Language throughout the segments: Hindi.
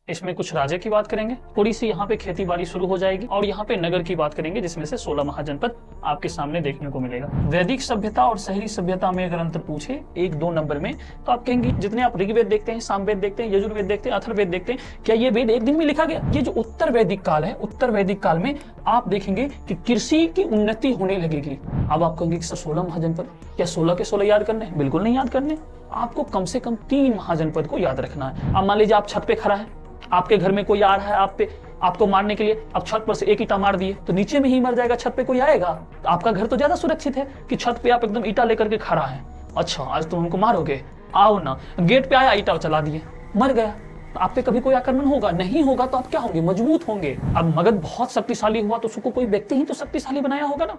इसमें कुछ राजा की बात करेंगे, थोड़ी सी यहाँ पे खेती बाड़ी शुरू हो जाएगी और यहाँ पे नगर की बात करेंगे जिसमें से 16 महाजनपद आपके सामने देखने को मिलेगा। वैदिक सभ्यता और शहरी सभ्यता में अगर अंतर पूछे 1-2 नंबर में, तो आप कहेंगे जितने आप ऋग्वेद देखते हैं, सामवेद देखते हैं, यजुर्वेद देखते हैं, अथर्ववेद देखते हैं, क्या ये वेद एक दिन में लिखा गया? ये जो उत्तर वैदिक काल है, उत्तर वैदिक काल में आप देखेंगे कि कृषि की उन्नति होने लगेगी। अब आप कहेंगे 16 महाजनपद, क्या 16 के 16 याद करने? बिल्कुल नहीं याद करने। आपको कम से कम 3 महाजनपद को याद रखना है। अब मान लीजिए आप छत पे खड़ा है, आपके घर में कोई आ रहा है आप पे, आपको मारने के लिए, अब छत पर से एक ईटा मार दिए तो नीचे में ही मर जाएगा, छत पे कोई आएगा? तो आपका घर तो ज्यादा सुरक्षित है कि छत पे आप एकदम ईटा लेकर के खड़ा है। अच्छा आज तुम हमको मारोगे, आओ ना। गेट पे आया, ईटा चला दिए, मर गया। तो आप पे कभी कोई आक्रमण होगा? नहीं होगा। तो आप क्या होंगे? मजबूत होंगे। अब मगध बहुत शक्तिशाली हुआ तो उसको कोई व्यक्ति ही तो शक्तिशाली बनाया होगा ना,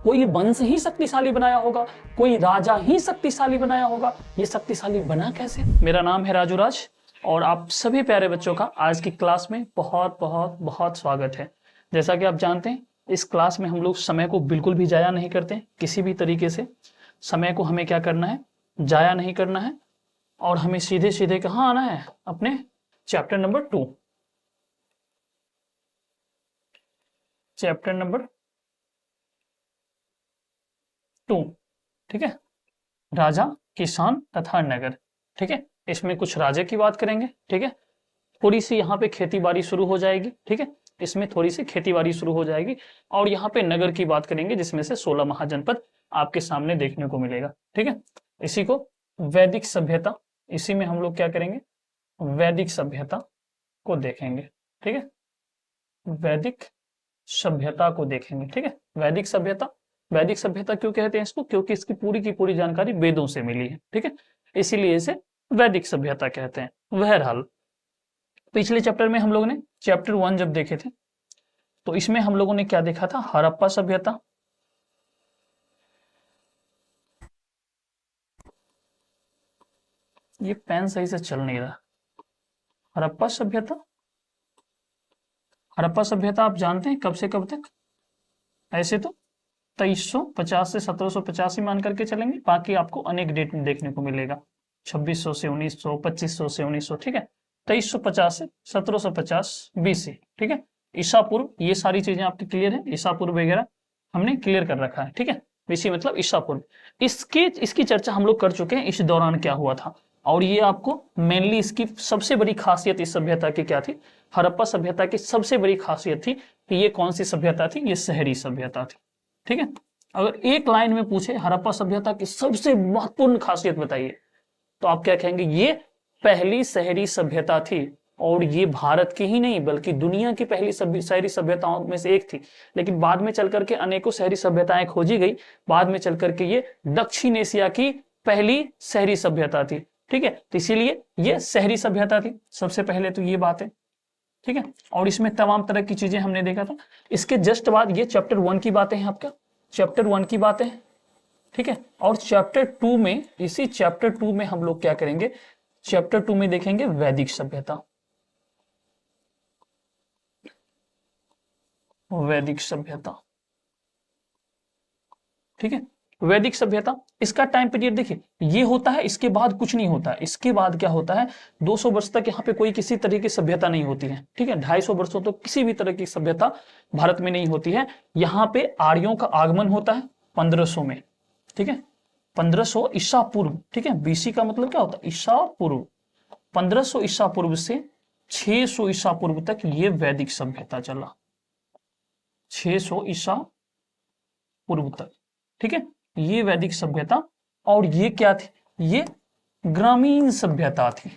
कोई वंश ही शक्तिशाली बनाया होगा, कोई राजा ही शक्तिशाली बनाया होगा। ये शक्तिशाली बना कैसे? मेरा नाम है राजू राज और आप सभी प्यारे बच्चों का आज की क्लास में बहुत बहुत बहुत स्वागत है। जैसा कि आप जानते हैं इस क्लास में हम लोग समय को बिल्कुल भी जाया नहीं करते, किसी भी तरीके से समय को हमें क्या करना है? जाया नहीं करना है और हमें सीधे सीधे कहाँ आना है? अपने चैप्टर नंबर 2, चैप्टर नंबर 2, ठीक है, राजा, किसान तथा नगर। ठीक है, इसमें कुछ राजा की बात करेंगे, ठीक है, थोड़ी सी यहाँ पे खेती बाड़ी शुरू हो जाएगी, ठीक है, इसमें थोड़ी सी खेती बाड़ी शुरू हो जाएगी और यहाँ पे नगर की बात करेंगे जिसमें से 16 महाजनपद आपके सामने देखने को मिलेगा। ठीक है, इसी को वैदिक सभ्यता, इसी में हम लोग क्या करेंगे? वैदिक सभ्यता को देखेंगे। ठीक है, वैदिक सभ्यता को देखेंगे। ठीक है, वैदिक सभ्यता, वैदिक सभ्यता क्यों कहते हैं इसको? क्योंकि इसकी पूरी की पूरी जानकारी वेदों से मिली है। ठीक है, इसीलिए इसे वैदिक सभ्यता कहते हैं। बहरहाल पिछले चैप्टर में हम लोगों ने चैप्टर 1 जब देखे थे तो इसमें हम लोगों ने क्या देखा था? हड़प्पा सभ्यता, ये पेन सही से चल नहीं रहा। हड़प्पा सभ्यता, हड़प्पा सभ्यता आप जानते हैं कब से कब तक? ऐसे तो 2350 से 1750 ही मान करके चलेंगे, बाकी आपको अनेक डेट में देखने को मिलेगा, 2600 से 1900, 2500 से 1900। ठीक है, 2350 से 1750 बीसी। ठीक है, ईसा पूर्व, ये सारी चीजें आपकी क्लियर है, ईसा पूर्व वगैरह हमने क्लियर कर रखा है। ठीक है, बीसी मतलब ईसा पूर्व। इसकी चर्चा हम लोग कर चुके हैं, इस दौरान क्या हुआ था। और ये आपको मेनली इसकी सबसे बड़ी खासियत इस सभ्यता की क्या थी? हड़प्पा सभ्यता की सबसे बड़ी खासियत थी कि ये कौन सी सभ्यता थी? ये शहरी सभ्यता थी। ठीक है, अगर एक लाइन में पूछे हड़प्पा सभ्यता की सबसे महत्वपूर्ण खासियत बताइए, तो आप क्या कहेंगे? ये पहली शहरी सभ्यता थी और ये भारत की ही नहीं बल्कि दुनिया की पहली शहरी सभ्यताओं में से एक थी। लेकिन बाद में चल करके अनेकों शहरी सभ्यताएं खोजी गई, बाद में चल करके ये दक्षिण एशिया की पहली शहरी सभ्यता थी। ठीक है, तो इसीलिए ये शहरी सभ्यता थी सबसे पहले, तो ये बात है। ठीक है, और इसमें तमाम तरह की चीजें हमने देखा था। इसके जस्ट बाद ये चैप्टर 1 की बातें हैं, आपका चैप्टर 1 की बातें हैं। ठीक है, और चैप्टर 2 में, इसी चैप्टर 2 में हम लोग क्या करेंगे? चैप्टर 2 में देखेंगे वैदिक सभ्यता, वैदिक सभ्यता। ठीक है, वैदिक सभ्यता, इसका टाइम पीरियड देखिए ये होता है, इसके बाद कुछ नहीं होता। इसके बाद क्या होता है? 200 वर्ष तक यहाँ पे कोई किसी तरह की सभ्यता नहीं होती है। ठीक है, 250 वर्षों तक किसी भी तरह की सभ्यता भारत में नहीं होती है। यहाँ पे आर्यों का आगमन होता है 1500 में। ठीक है, 1500 ईसा पूर्व। ठीक है, बीसी का मतलब क्या होता है? ईसा पूर्व। 1500 ईसा पूर्व से 600 ईसा पूर्व तक ये वैदिक सभ्यता चला, 600 ईसा पूर्व तक। ठीक है, ये वैदिक सभ्यता, और ये क्या थी? ये ग्रामीण सभ्यता थी।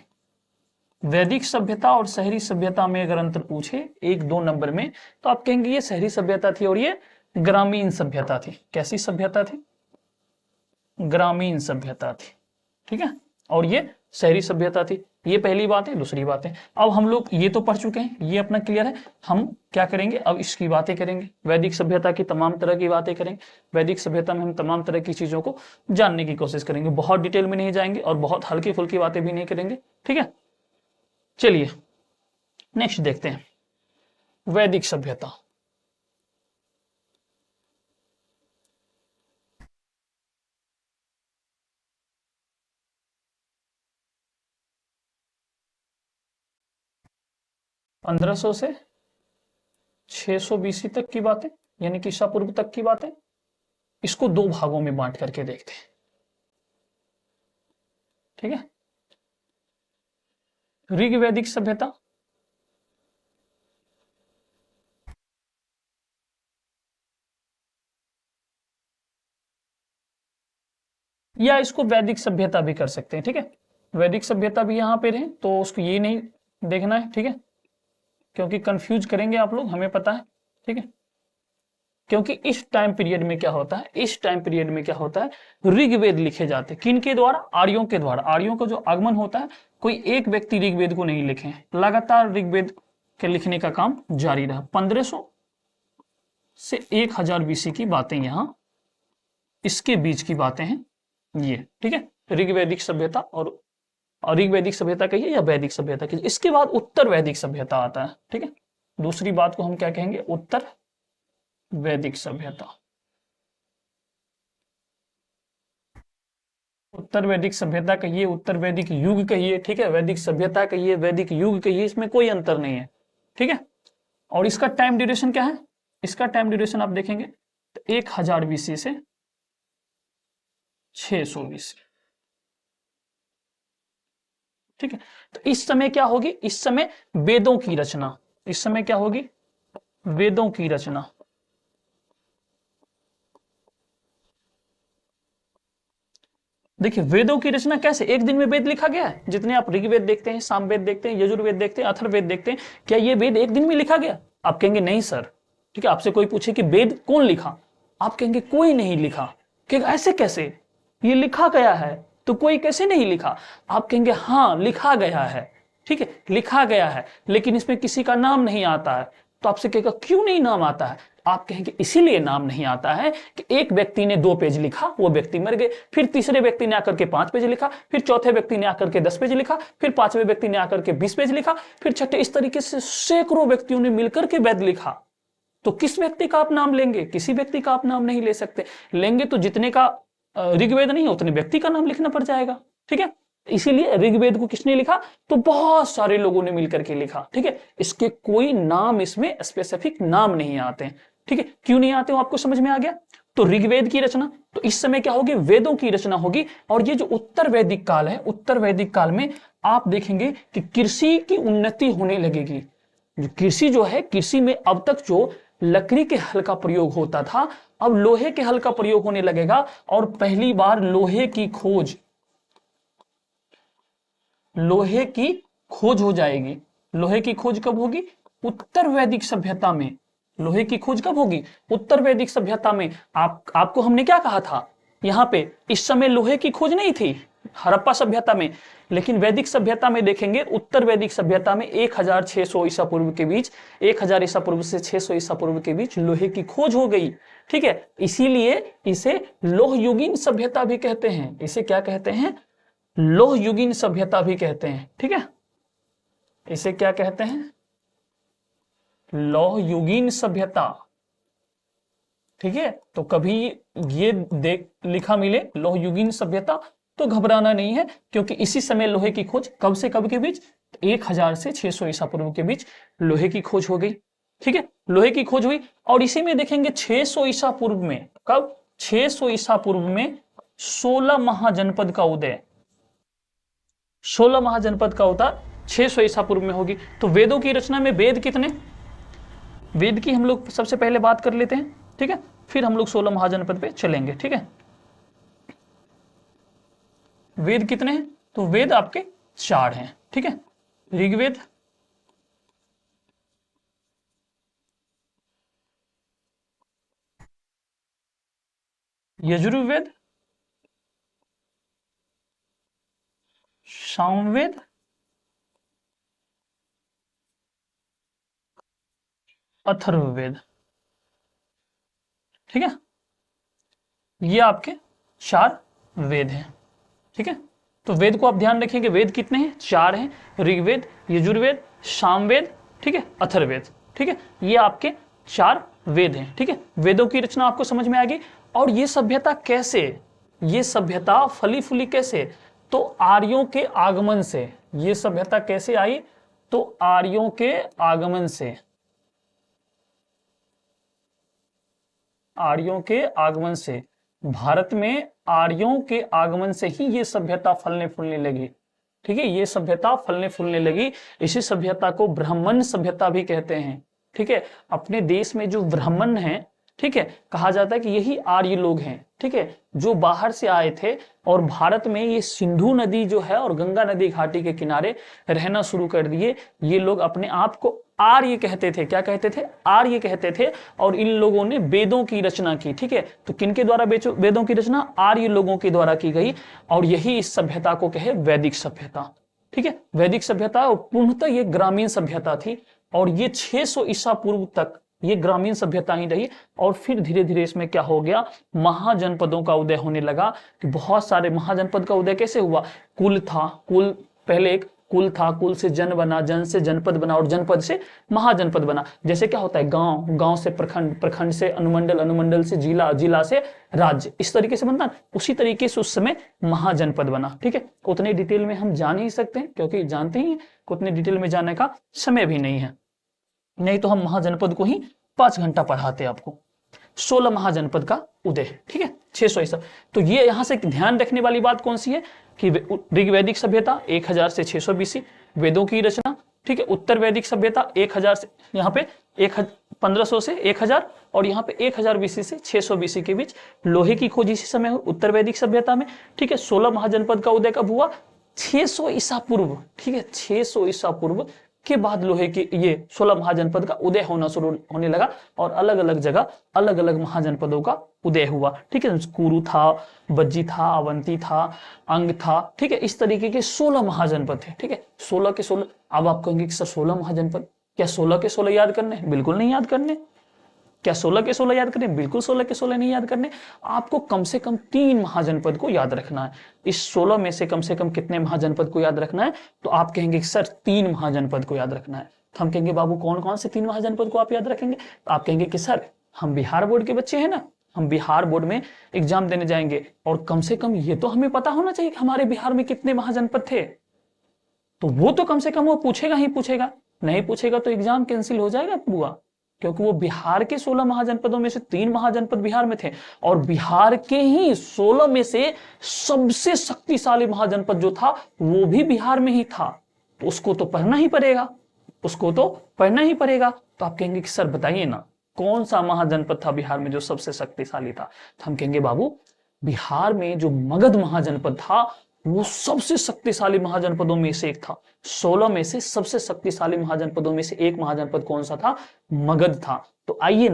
वैदिक सभ्यता और शहरी सभ्यता में अगर अंतर पूछे 1-2 नंबर में, तो आप कहेंगे ये शहरी सभ्यता थी और ये ग्रामीण सभ्यता थी। कैसी सभ्यता थी? ग्रामीण सभ्यता थी। ठीक है, और ये शहरी सभ्यता थी। ये पहली बात है। दूसरी बात है, अब हम लोग ये तो पढ़ चुके हैं, ये अपना क्लियर है। हम क्या करेंगे? अब इसकी बातें करेंगे, वैदिक सभ्यता की तमाम तरह की बातें करेंगे। वैदिक सभ्यता में हम तमाम तरह की चीजों को जानने की कोशिश करेंगे, बहुत डिटेल में नहीं जाएंगे और बहुत हल्की फुल्की बातें भी नहीं करेंगे। ठीक है, चलिए नेक्स्ट देखते हैं, वैदिक सभ्यता। 1500 से 600 BC तक की बातें, यानी कि ईसा पूर्व तक की बातें। इसको दो भागों में बांट करके देखते हैं, ठीक है। ऋग्वैदिक सभ्यता, या इसको वैदिक सभ्यता भी कर सकते हैं, ठीक है। वैदिक सभ्यता भी यहां पे रहे तो उसको ये नहीं देखना है, ठीक है, क्योंकि कंफ्यूज करेंगे आप लोग, हमें पता है, ठीक है। क्योंकि इस टाइम पीरियड में क्या होता है, इस टाइम पीरियड में क्या होता है, ऋग्वेद लिखे जाते हैं। किनके द्वारा? आर्यों के द्वारा। आर्यों का जो आगमन होता है, कोई एक व्यक्ति ऋग्वेद को नहीं लिखे, लगातार ऋग्वेद के लिखने का काम जारी रहा। 1500 से 1000 BC की बातें यहां, इसके बीच की बातें हैं ये, ठीक है। ऋग्वैदिक सभ्यता और ऋग्वैदिक सभ्यता कहिए या वैदिक सभ्यता कहिए। इसके बाद उत्तर वैदिक सभ्यता आता है, ठीक है। दूसरी बात को हम क्या कहेंगे? उत्तर वैदिक सभ्यता। उत्तर वैदिक सभ्यता कहिए, उत्तर वैदिक युग कहिए, ठीक है। वैदिक सभ्यता कहिए, वैदिक युग कहिए, इसमें कोई अंतर नहीं है, ठीक है। और इसका टाइम ड्यूरेशन क्या है? इसका टाइम ड्यूरेशन आप देखेंगे तो 1000 BC से 600 BC, ठीक है। तो इस समय क्या होगी? इस समय वेदों की रचना, इस समय क्या होगी? वेदों की रचना। देखिए वेदों की रचना कैसे? एक दिन में वेद लिखा गया है? जितने आप ऋग्वेद देखते हैं, सामवेद देखते हैं, यजुर्वेद देखते हैं, अथर्ववेद देखते हैं, क्या ये वेद एक दिन में लिखा गया? आप कहेंगे नहीं सर, ठीक है। आपसे कोई पूछे कि वेद कौन लिखा, आप कहेंगे कोई नहीं लिखा। कहेगा ऐसे कैसे, ये लिखा गया है तो कोई कैसे नहीं लिखा? आप कहेंगे हाँ लिखा गया है, ठीक है, लिखा गया है, लेकिन इसमें किसी का नाम नहीं आता है। तो आपसे कहेगा क्यों नहीं नाम आता है? आप कहेंगे इसीलिए नाम नहीं आता है कि एक व्यक्ति ने 2 पेज लिखा, वो व्यक्ति मर गए, फिर तीसरे व्यक्ति ने आकर के 5 पेज लिखा, फिर चौथे व्यक्ति ने आकर के 10 पेज लिखा, फिर पांचवें व्यक्ति ने आकर के 20 पेज लिखा, फिर छठे, इस तरीके से सैकड़ों व्यक्तियों ने मिलकर के वेद लिखा। तो किस व्यक्ति का आप नाम लेंगे? किसी व्यक्ति का आप नाम नहीं ले सकते। लेंगे तो जितने का ऋग्वेद नहीं है उतने व्यक्ति का नाम लिखना पड़ जाएगा, ठीक है। इसीलिए ऋग्वेद को किसने लिखा? तो बहुत सारे लोगों ने मिलकर के लिखा, ठीक है। इसके कोई नाम, इसमें स्पेसिफिक नाम नहीं आते हैं, ठीक है। क्यों नहीं आते हो आपको समझ में आ गया? तो ऋग्वेद की रचना, तो इस समय क्या होगी? वेदों की रचना होगी। और ये जो उत्तर वैदिक काल है, उत्तर वैदिक काल में आप देखेंगे कि कृषि की उन्नति होने लगेगी। जो कृषि जो है, कृषि में अब तक जो लकड़ी के हल का प्रयोग होता था, अब लोहे के हल का प्रयोग होने लगेगा। और पहली बार लोहे की खोज हो जाएगी। लोहे की खोज कब होगी? उत्तर वैदिक सभ्यता में। लोहे की खोज कब होगी? उत्तर वैदिक सभ्यता में। आपको हमने क्या कहा था यहां पे? इस समय लोहे की खोज नहीं थी हड़प्पा सभ्यता में, लेकिन वैदिक सभ्यता में देखेंगे, उत्तर वैदिक सभ्यता में 1600 ईसा पूर्व के बीच, 1000 ईसा पूर्व से 600 ईसा पूर्व के बीच लोहे की खोज हो गई, ठीक है। इसीलिए इसे लोहयुगीन सभ्यता भी कहते हैं। इसे क्या कहते हैं? लोहयुगीन सभ्यता भी कहते हैं, ठीक है। इसे क्या कहते हैं? लोहयुगीन सभ्यता, ठीक है। तो कभी ये देख लिखा मिले लोहयुगीन सभ्यता तो घबराना नहीं है, क्योंकि इसी समय लोहे की खोज, कब से कब के बीच? 1000 से 600 ईसा पूर्व के बीच लोहे की खोज हो गई, ठीक है। लोहे की खोज हुई। और इसी में देखेंगे 600 ईसा पूर्व में, कब? 600 ईसा पूर्व में 16 महाजनपद का उदय, 16 महाजनपद का उदय 600 ईसा पूर्व में होगी। तो वेदों की रचना में वेद कितने? वेद की हम लोग सबसे पहले बात कर लेते हैं, ठीक है, फिर हम लोग 16 महाजनपद पे चलेंगे, ठीक है। वेद कितने हैं? तो वेद आपके 4 हैं, ठीक है। ऋग्वेद, यजुर्वेद, सामवेद, अथर्ववेद, ठीक है। ये आपके 4 वेद हैं, ठीक है। तो वेद को आप ध्यान रखेंगे, वेद कितने हैं? 4 हैं। ऋग्वेद, यजुर्वेद, सामवेद, ठीक है, अथर्ववेद, ठीक है। ये आपके 4 वेद हैं, ठीक है। वेदों की रचना आपको समझ में आ गई। और ये सभ्यता कैसे, ये सभ्यता फली फूली कैसे? तो आर्यों के आगमन से ये सभ्यता कैसे आई? तो आर्यों के आगमन से, आर्यों के आगमन से, भारत में आर्यों के आगमन से ही ये सभ्यता फलने फूलने लगी। ठीक है, ये सभ्यता फलने फूलने लगी। इसी सभ्यता को ब्राह्मण सभ्यता भी कहते हैं। ठीक है, अपने देश में जो ब्राह्मण हैं, ठीक है, कहा जाता है कि यही आर्य लोग हैं। ठीक है, जो बाहर से आए थे और भारत में ये सिंधु नदी जो है और गंगा नदी घाटी के किनारे रहना शुरू कर दिए। ये लोग अपने आप को आर्य कहते थे। क्या कहते थे? आर्य कहते थे। और इन लोगों ने वेदों की रचना की। ठीक है, तो किनके द्वारा वेदों की रचना? आर्य लोगों के द्वारा की गई। और यही इस सभ्यता को कहे वैदिक सभ्यता। ठीक है, वैदिक सभ्यता पूर्णतः ये ग्रामीण सभ्यता थी और ये 600 ईसा पूर्व तक ये ग्रामीण सभ्यता ही रही। और फिर धीरे धीरे इसमें क्या हो गया? महाजनपदों का उदय होने लगा। कि बहुत सारे महाजनपद का उदय कैसे हुआ? कुल था, कुल पहले एक कुल था, कुल से जन बना, जन से जनपद बना और जनपद से महाजनपद बना। जैसे क्या होता है? गांव, गांव से प्रखंड, प्रखंड से अनुमंडल, अनुमंडल से जिला, जिला से राज्य, इस तरीके से बनता। उसी तरीके से उस समय महाजनपद बना। ठीक है, उतने डिटेल में हम जान ही सकते हैं क्योंकि जानते ही उतने डिटेल में जाने का समय भी नहीं है, नहीं तो हम महाजनपद को ही 5 घंटा पढ़ाते आपको। 16 महाजनपद का उदय। ठीक है, 600 ईसा। तो ये यहां से ध्यान रखने वाली बात कौन सी है कि ऋग्वैदिक सभ्यता 1000 से 600 बीसी, वेदों की रचना। ठीक है, उत्तर वैदिक सभ्यता 1000 से यहाँ पे 1500 से 1000 और यहाँ पे 1000 बीसी से 600 बीसी के बीच लोहे की खोज इसी समय हुई उत्तर वैदिक सभ्यता में। ठीक है, 16 महाजनपद का उदय कब हुआ? 600 ईसा पूर्व। ठीक है, 600 ईसा पूर्व के बाद लोहे की ये 16 महाजनपद का उदय होना शुरू होने लगा और अलग अलग जगह अलग अलग महाजनपदों का उदय हुआ। ठीक है, कुरु था, बज्जी था, अवंती था, अंग था। ठीक है, इस तरीके के 16 महाजनपद थे। ठीक है, 16 के 16। अब आप कहेंगे कि सर 16 महाजनपद, क्या 16 के 16 याद करने? बिल्कुल नहीं याद करने। क्या 16 के 16 याद करने? बिल्कुल 16 के 16 नहीं याद करने। आपको कम से कम 3 महाजनपद को याद रखना है। इस 16 में से कम कितने महाजनपद को याद रखना है? तो आप कहेंगे सर 3 महाजनपद को याद रखना है। तो हम कहेंगे बाबू कौन कौन से 3 महाजनपद को आप याद रखेंगे? तो आप कहेंगे कि सर हम बिहार बोर्ड के बच्चे हैं ना, हम बिहार बोर्ड में एग्जाम देने जाएंगे और कम से कम ये तो हमें पता होना चाहिए कि हमारे बिहार में कितने महाजनपद थे। तो वो तो कम से कम वो पूछेगा ही पूछेगा, नहीं पूछेगा तो एग्जाम कैंसिल हो जाएगा बुआ। क्योंकि वो बिहार के 16 महाजनपदों में से 3 महाजनपद बिहार में थे और बिहार के ही 16 में से सबसे शक्तिशाली महाजनपद जो था वो भी बिहार में ही था। तो उसको तो पढ़ना ही पड़ेगा, उसको तो पढ़ना ही पड़ेगा। तो आप कहेंगे कि सर बताइए ना कौन सा महाजनपद था बिहार में जो सबसे शक्तिशाली था? तो हम कहेंगे बाबू बिहार में जो मगध महाजनपद था वो सबसे शक्तिशाली महाजनपदों में से एक था। 16 में से सबसे शक्तिशाली महाजनपदों में से एक महाजनपद कौन सा था? मगध था। तो आइए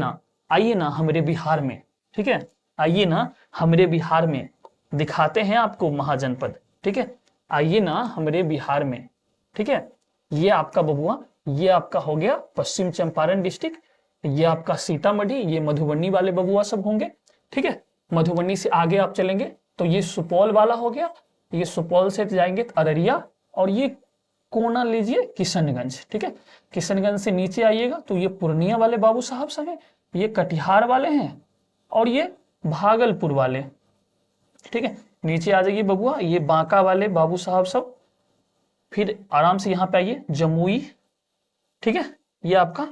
ना हमारे बिहार में, ठीक है, आइए ना हमारे बिहार में दिखाते हैं आपको महाजनपद। ठीक है, आइए ना हमारे बिहार में। ठीक है, ये आपका बबुआ, ये आपका हो गया पश्चिम चंपारण डिस्ट्रिक्ट, ये आपका सीतामढ़ी, ये मधुबनी वाले बबुआ सब होंगे। ठीक है, मधुबनी से आगे आप चलेंगे तो ये सुपौल वाला हो गया, ये सुपौल से जाएंगे तो अररिया और ये कोना लीजिए किशनगंज। ठीक है, किशनगंज से नीचे आइएगा तो ये पूर्णिया वाले बाबू साहब सब है, ये कटिहार वाले हैं और ये भागलपुर वाले। ठीक है, नीचे आ जाइए बबुआ, ये बांका वाले बाबू साहब सब। फिर आराम से यहाँ पे आइए जमुई। ठीक है, ये आपका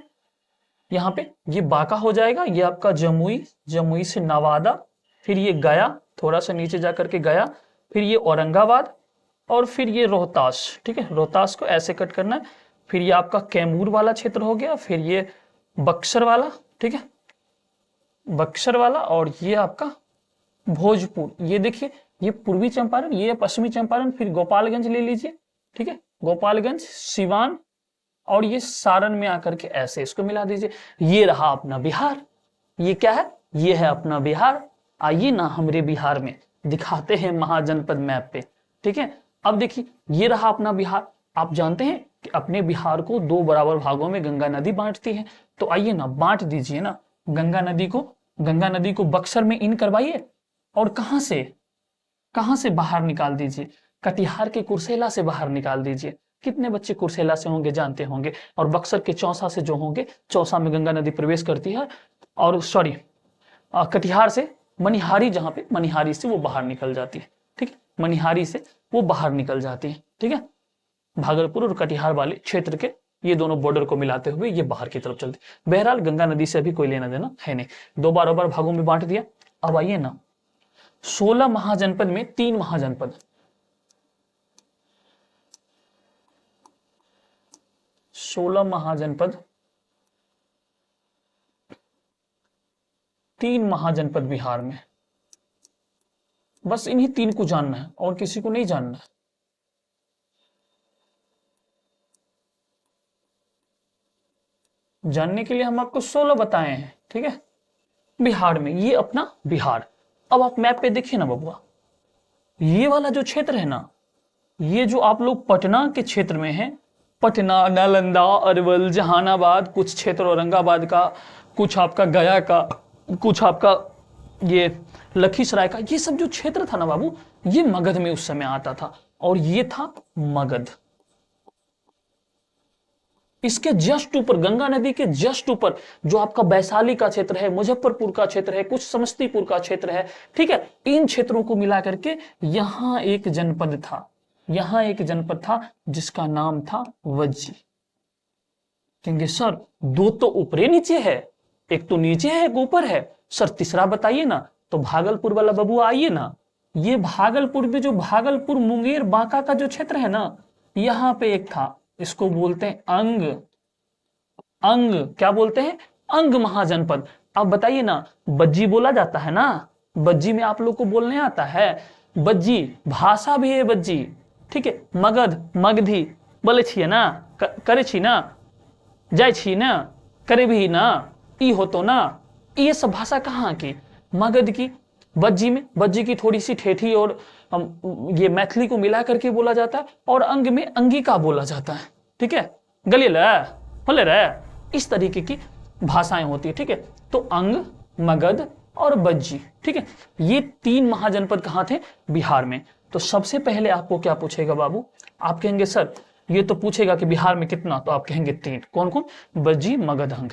यहाँ पे ये बांका हो जाएगा, ये आपका जमुई, जमुई से नवादा, फिर ये गया, थोड़ा सा नीचे जाकर के गया, फिर ये औरंगाबाद और फिर ये रोहतास। ठीक है, रोहतास को ऐसे कट करना है। फिर ये आपका कैमूर वाला क्षेत्र हो गया, फिर ये बक्सर वाला। ठीक है, बक्सर वाला और ये आपका भोजपुर। ये देखिए ये पूर्वी चंपारण, ये पश्चिमी चंपारण, फिर गोपालगंज ले लीजिए। ठीक है, गोपालगंज, सिवान और ये सारण में आकर के ऐसे इसको मिला दीजिए। ये रहा अपना बिहार। ये क्या है? ये है अपना बिहार। आइए ना हमारे बिहार में दिखाते हैं महाजनपद मैप पे। ठीक है, अब देखिए ये रहा अपना बिहार। आप जानते हैं कि अपने बिहार को 2 बराबर भागों में गंगा नदी बांटती है। तो आइए ना बांट दीजिए ना गंगा नदी को बक्सर में इन करवाइए और कहां से बाहर निकाल दीजिए, कटिहार के कुर्सेला से बाहर निकाल दीजिए। कितने बच्चे कुर्सेला से होंगे जानते होंगे, और बक्सर के चौसा से जो होंगे, चौसा में गंगा नदी प्रवेश करती है, और सॉरी कटिहार से मनिहारी, जहां पे मनिहारी से वो बाहर निकल जाती है। ठीक है, मनिहारी से वो बाहर निकल जाती है। ठीक है, भागलपुर और कटिहार वाले क्षेत्र के ये दोनों बॉर्डर को मिलाते हुए ये बाहर की तरफ चलते। बहरहाल गंगा नदी से अभी कोई लेना देना है नहीं। दो बराबर भागों में बांट दिया। अब आइए ना 16 महाजनपद में 3 महाजनपद, 16 महाजनपद, 3 महाजनपद बिहार में। बस इन्हीं 3 को जानना है और किसी को नहीं जानना है। जानने के लिए हम आपको 16 बताए हैं, ठीक है। बिहार में ये अपना बिहार। अब आप मैप पे देखिए ना बबुआ, ये वाला जो क्षेत्र है ना, ये जो आप लोग पटना के क्षेत्र में है, पटना, नालंदा, अरवल, जहानाबाद, कुछ क्षेत्र औरंगाबाद का, कुछ आपका गया का, कुछ आपका ये लखीसराय का, ये सब जो क्षेत्र था ना बाबू, ये मगध में उस समय आता था और ये था मगध। इसके जस्ट ऊपर, गंगा नदी के जस्ट ऊपर जो आपका वैशाली का क्षेत्र है, मुजफ्फरपुर का क्षेत्र है, कुछ समस्तीपुर का क्षेत्र है, ठीक है, इन क्षेत्रों को मिला करके यहां एक जनपद था, यहां एक जनपद था जिसका नाम था वज्जी। कहेंगे सर 2 तो ऊपरे नीचे है, एक तो नीचे है एक ऊपर है, सर तीसरा बताइए ना। तो भागलपुर वाला बबुआ आइए ना, ये भागलपुर में जो भागलपुर, मुंगेर, बांका का जो क्षेत्र है ना, यहां पे एक था, इसको बोलते हैं अंग। अंग क्या बोलते हैं? अंग महाजनपद। अब बताइए ना, बज्जी बोला जाता है ना, बज्जी में आप लोग को बोलने आता है, बज्जी भाषा भी है बज्जी, ठीक है। मगध, मगधी बोले छिए ना, करे छी ना, जाय छी ना, करे भी ना, ई हो तो ना, ये सब भाषा कहाँ की? मगध की। बज्जी में, बज्जी की थोड़ी सी ठेठी और ये मैथिली को मिला करके बोला जाता है, और अंग में अंगिका बोला जाता है, ठीक है। गले होले रे, इस तरीके की भाषाएं होती है, ठीक है। तो अंग, मगध और बज्जी, ठीक है, ये 3 महाजनपद कहाँ थे? बिहार में। तो सबसे पहले आपको क्या पूछेगा बाबू? आप कहेंगे सर ये तो पूछेगा कि बिहार में कितना, तो आप कहेंगे 3। कौन कौन? बज्जी, मगध, अंग।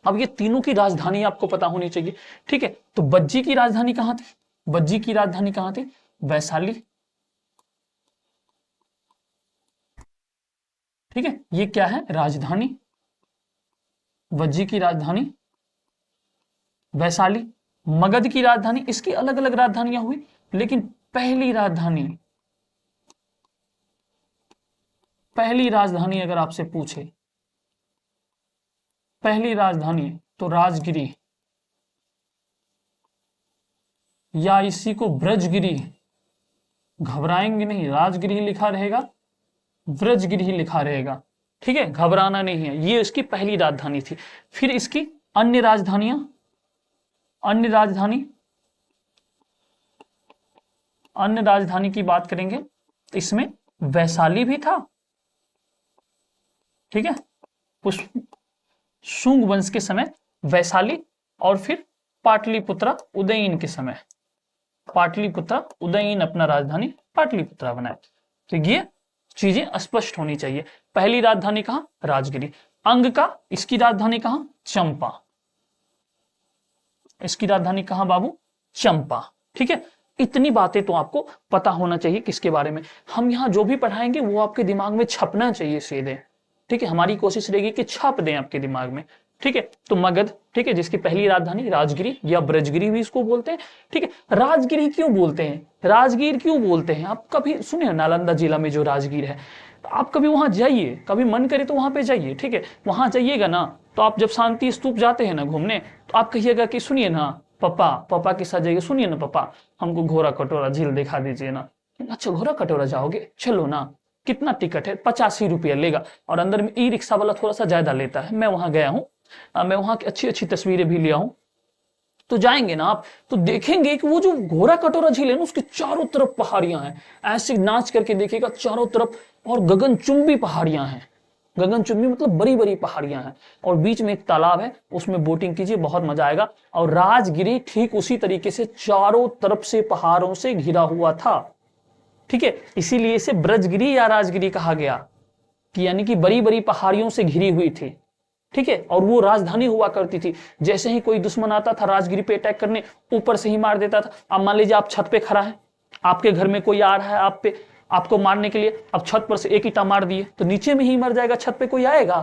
अब ये तीनों की राजधानी आपको पता होनी चाहिए, ठीक है। तो बज्जी की राजधानी कहां थी? बज्जी की राजधानी कहां थी? वैशाली, ठीक है। ये क्या है? राजधानी। बज्जी की राजधानी वैशाली। मगध की राजधानी, इसकी अलग अलग राजधानियां हुई, लेकिन पहली राजधानी अगर आपसे पूछे, पहली राजधानी तो राजगिरी, या इसी को ब्रजगिरी, घबराएंगे नहीं, राजगिरी लिखा रहेगा, ब्रजगिरी लिखा रहेगा, ठीक है, घबराना नहीं है। ये इसकी पहली राजधानी थी। फिर इसकी अन्य राजधानियां, अन्य राजधानी की बात करेंगे, इसमें वैशाली भी था, ठीक है, शुंग वंश के समय वैशाली, और फिर पाटलिपुत्रा उदयन के समय, पाटलिपुत्रा उदयन अपना राजधानी पाटलिपुत्रा बनाए। तो ये चीजें स्पष्ट होनी चाहिए। पहली राजधानी कहां? राजगिरी। अंग का, इसकी राजधानी कहां? चंपा। इसकी राजधानी कहां बाबू? चंपा, ठीक है। इतनी बातें तो आपको पता होना चाहिए किसके बारे में। हम यहाँ जो भी पढ़ाएंगे वो आपके दिमाग में छपना चाहिए सीधे, ठीक है। हमारी कोशिश रहेगी कि छप दें आपके दिमाग में, ठीक है। तो मगध, ठीक है, जिसकी पहली राजधानी राजगिरी या ब्रजगिरी भी इसको बोलते हैं, ठीक है। राजगिरी क्यों बोलते हैं? राजगीर क्यों बोलते हैं? आप कभी सुने नालंदा जिला में जो राजगीर है, तो आप कभी वहां जाइए, कभी मन करे तो वहां पे जाइए, ठीक है। वहां जाइएगा ना, तो आप जब शांति स्तूप जाते हैं ना घूमने, तो आप कहिएगा कि सुनिए ना पापा के साथ जाइए, सुनिए ना पापा, हमको घोड़ा कटोरा झील दिखा दीजिए ना। अच्छा घोड़ा कटोरा जाओगे, चलो ना, कितना टिकट है? 85 रुपया लेगा, और अंदर में ई रिक्शा वाला थोड़ा सा ज्यादा लेता है। मैं वहां गया हूँ, मैं वहां की अच्छी अच्छी तस्वीरें भी लिया हूं। तो जाएंगे ना आप, तो देखेंगे कि वो जो घोड़ा कटोरा झील है ना, उसके चारों तरफ पहाड़ियां हैं, ऐसे नाच करके देखिएगा चारों तरफ, और गगनचुंबी पहाड़ियां हैं। गगनचुंबी मतलब बड़ी बड़ी पहाड़ियां हैं, और बीच में एक तालाब है, उसमें बोटिंग कीजिए, बहुत मजा आएगा। और राजगिरी ठीक उसी तरीके से चारों तरफ से पहाड़ों से घिरा हुआ था, ठीक है। इसीलिए इसे ब्रजगिरी या राजगिरी कहा गया, कि यानी कि बड़ी बड़ी पहाड़ियों से घिरी हुई थी, ठीक है। और वो राजधानी हुआ करती थी। जैसे ही कोई दुश्मन आता था राजगिरी पे अटैक करने, ऊपर से ही मार देता था। अब मान लीजिए आप छत पे खड़ा है, आपके घर में कोई आ रहा है आप पे, आपको मारने के लिए। अब छत पर से एक ईंटा मार दिए तो नीचे में ही मर जाएगा, छत पे कोई आएगा?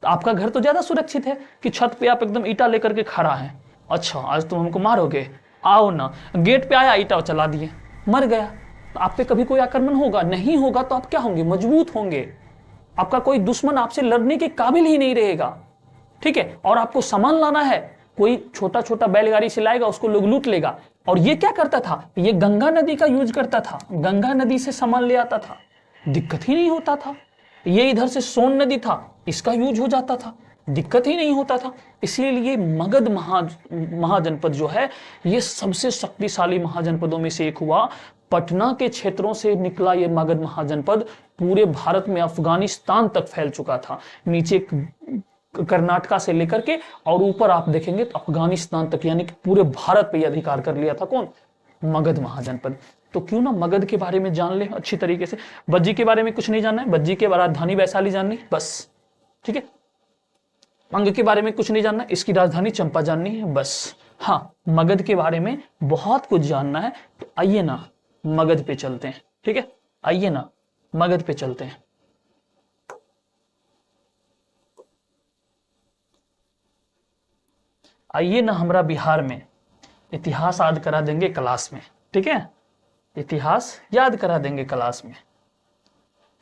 तो आपका घर तो ज्यादा सुरक्षित है कि छत पे आप एकदम ईंटा लेकर के खड़ा है। अच्छा आज तुम हमको मारोगे, आओ ना। गेट पे आया, ईंटा चला दिए, मर गया। तो आप पे कभी कोई आक्रमण होगा? नहीं होगा। तो आप क्या होंगे? मजबूत होंगे। आपका कोई दुश्मन आपसे लड़ने के काबिल ही नहीं रहेगा। ठीक है। और आपको सामान लाना है, कोई छोटा छोटा बैलगाड़ी से लाएगा, उसको लोग लूट लेगा। और ये क्या करता था? ये गंगा नदी का यूज करता था, गंगा नदी से सामान ले आता था, दिक्कत ही नहीं होता था। ये इधर से सोन नदी था, इसका यूज हो जाता था, दिक्कत ही नहीं होता था। इसलिए मगध महाजनपद जो है ये सबसे शक्तिशाली महाजनपदों में से एक हुआ। पटना के क्षेत्रों से निकला ये मगध महाजनपद पूरे भारत में अफगानिस्तान तक फैल चुका था, नीचे कर्नाटका से लेकर के और ऊपर आप देखेंगे तो अफगानिस्तान तक, यानी कि पूरे भारत पे अधिकार कर लिया था। कौन? मगध महाजनपद। तो क्यों ना मगध के बारे में जान ले अच्छी तरीके से। बज्जी के बारे में कुछ नहीं जानना है, बज्जी के राजधानी वैशाली जाननी बस। ठीक है। अंग के बारे में कुछ नहीं जानना, इसकी राजधानी चंपा जाननी है बस। हाँ, मगध के बारे में बहुत कुछ जानना है, तो आइए ना मगध पे चलते हैं। ठीक है, आइए ना मगध पे चलते हैं। आइए ना हमारा बिहार में इतिहास याद करा देंगे क्लास में। ठीक है, इतिहास याद करा देंगे क्लास में।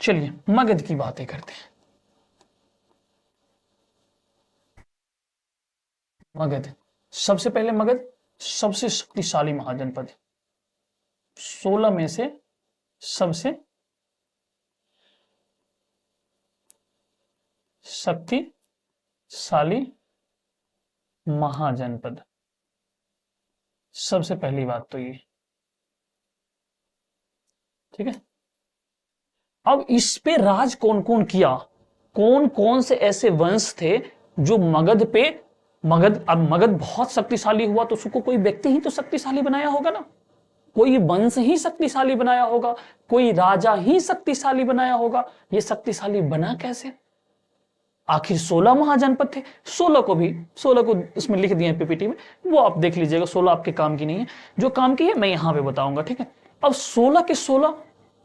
चलिए मगध की बातें करते हैं। मगध, सबसे पहले मगध सबसे शक्तिशाली महाजनपद, 16 में से सबसे शक्तिशाली महाजनपद। सबसे पहली बात तो ये। ठीक है। अब इस पे राज कौन कौन किया, कौन कौन से ऐसे वंश थे जो मगध पे, अब मगध बहुत शक्तिशाली हुआ तो उसको कोई व्यक्ति ही तो शक्तिशाली बनाया होगा ना, कोई वंश ही शक्तिशाली बनाया होगा, कोई राजा ही शक्तिशाली बनाया होगा। ये शक्तिशाली बना कैसे? आखिर 16 महाजनपद थे, 16 को इसमें लिख दिए पीपीटी में, वो आप देख लीजिएगा। 16 आपके काम की नहीं है, जो काम की है मैं यहां पे बताऊंगा। ठीक है। अब 16 के 16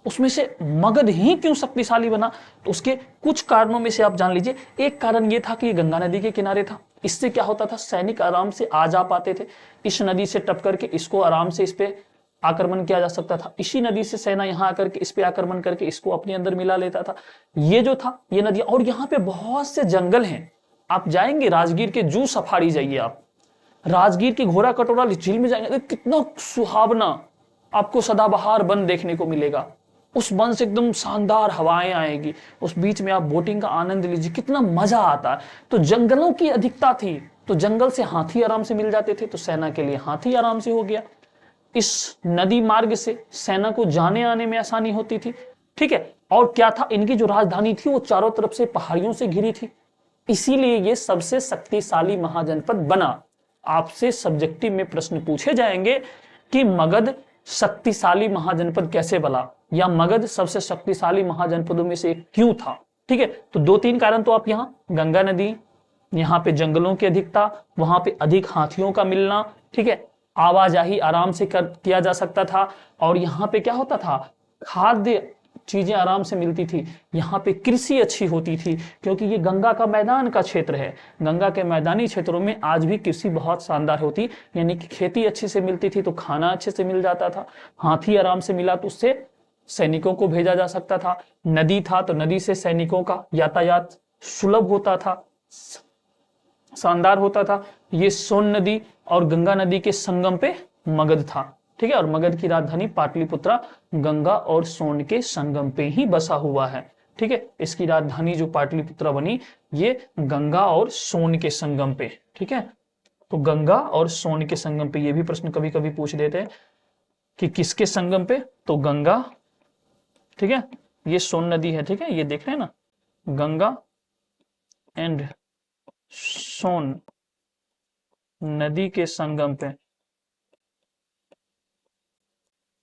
उसमें से मगध ही क्यों शक्तिशाली बना, तो उसके कुछ कारणों में से आप जान लीजिए। एक कारण यह था कि गंगा नदी के किनारे था, इससे क्या होता था, सैनिक आराम से आ जा पाते थे। इस नदी से टप करके इसको आराम से इस पे आक्रमण किया जा सकता था, इसी नदी से सेना यहां आकर के इस पे आक्रमण करके इसको अपने अंदर मिला लेता था। ये जो था ये नदी, और यहाँ पे बहुत से जंगल हैं। आप जाएंगे राजगीर के जू सफारी जाइए, आप राजगीर की घोड़ा कटोरा झील में जाएंगे, कितना सुहावना आपको सदाबहार वन देखने को मिलेगा। उस वन से एकदम शानदार हवाएं आएगी, उस बीच में आप बोटिंग का आनंद लीजिए, कितना मजा आता है। तो जंगलों की अधिकता थी, तो जंगल से हाथी आराम से मिल जाते थे, तो सेना के लिए हाथी आराम से हो गया। इस नदी मार्ग से सेना को जाने आने में आसानी होती थी। ठीक है। और क्या था, इनकी जो राजधानी थी वो चारों तरफ से पहाड़ियों से घिरी थी, इसीलिए ये सबसे शक्तिशाली महाजनपद बना। आपसे सब्जेक्टिव में प्रश्न पूछे जाएंगे कि मगध शक्तिशाली महाजनपद कैसे बना, या मगध सबसे शक्तिशाली महाजनपदों में से एक क्यों था। ठीक है। तो 2-3 कारण तो आप यहाँ, गंगा नदी, यहाँ पे जंगलों की अधिकता, वहां पे अधिक हाथियों का मिलना। ठीक है। आवाजाही आराम से किया जा सकता था, और यहाँ पे क्या होता था, खाद्य चीजें आराम से मिलती थी। यहाँ पे कृषि अच्छी होती थी, क्योंकि ये गंगा का मैदान का क्षेत्र है। गंगा के मैदानी क्षेत्रों में आज भी कृषि बहुत शानदार होती, यानी कि खेती अच्छे से मिलती थी, तो खाना अच्छे से मिल जाता था। हाथी आराम से मिला तो उससे सैनिकों को भेजा जा सकता था। नदी था तो नदी से सैनिकों का यातायात सुलभ होता था, शानदार होता था। ये सोन नदी और गंगा नदी के संगम पे मगध था। ठीक है। और मगध की राजधानी पाटलिपुत्रा गंगा और सोन के संगम पे ही बसा हुआ है। ठीक है। इसकी राजधानी जो पाटलिपुत्रा बनी, ये गंगा और सोन के संगम पे। ठीक है। तो गंगा और सोन के संगम पे, ये भी प्रश्न कभी कभी पूछ देते हैं कि किसके संगम पे, तो गंगा, ठीक है, ये सोन नदी है। ठीक है। ये देख रहे हैं ना, गंगा एंड सोन नदी के संगम पे,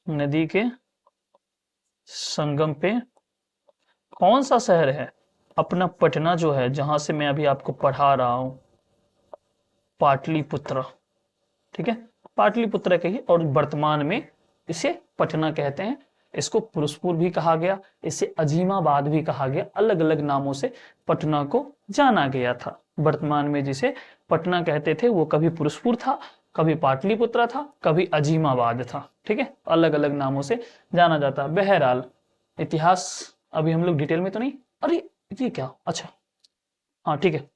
नदी के संगम पे कौन सा शहर है, अपना पटना जो है, जहां से मैं अभी आपको पढ़ा रहा हूं, पाटलिपुत्र। ठीक है। पाटलिपुत्र कहिए, और वर्तमान में इसे पटना कहते हैं। इसको पुरुषपुर भी कहा गया, इसे अजीमाबाद भी कहा गया, अलग अलग नामों से पटना को जाना गया था। वर्तमान में जिसे पटना कहते थे वो कभी पुरुषपुर था, कभी पाटलिपुत्रा था, कभी अजीमाबाद था। ठीक है, अलग अलग नामों से जाना जाता। बहरहाल इतिहास अभी हम लोग डिटेल में तो नहीं, अरे ये क्या, अच्छा हाँ ठीक है,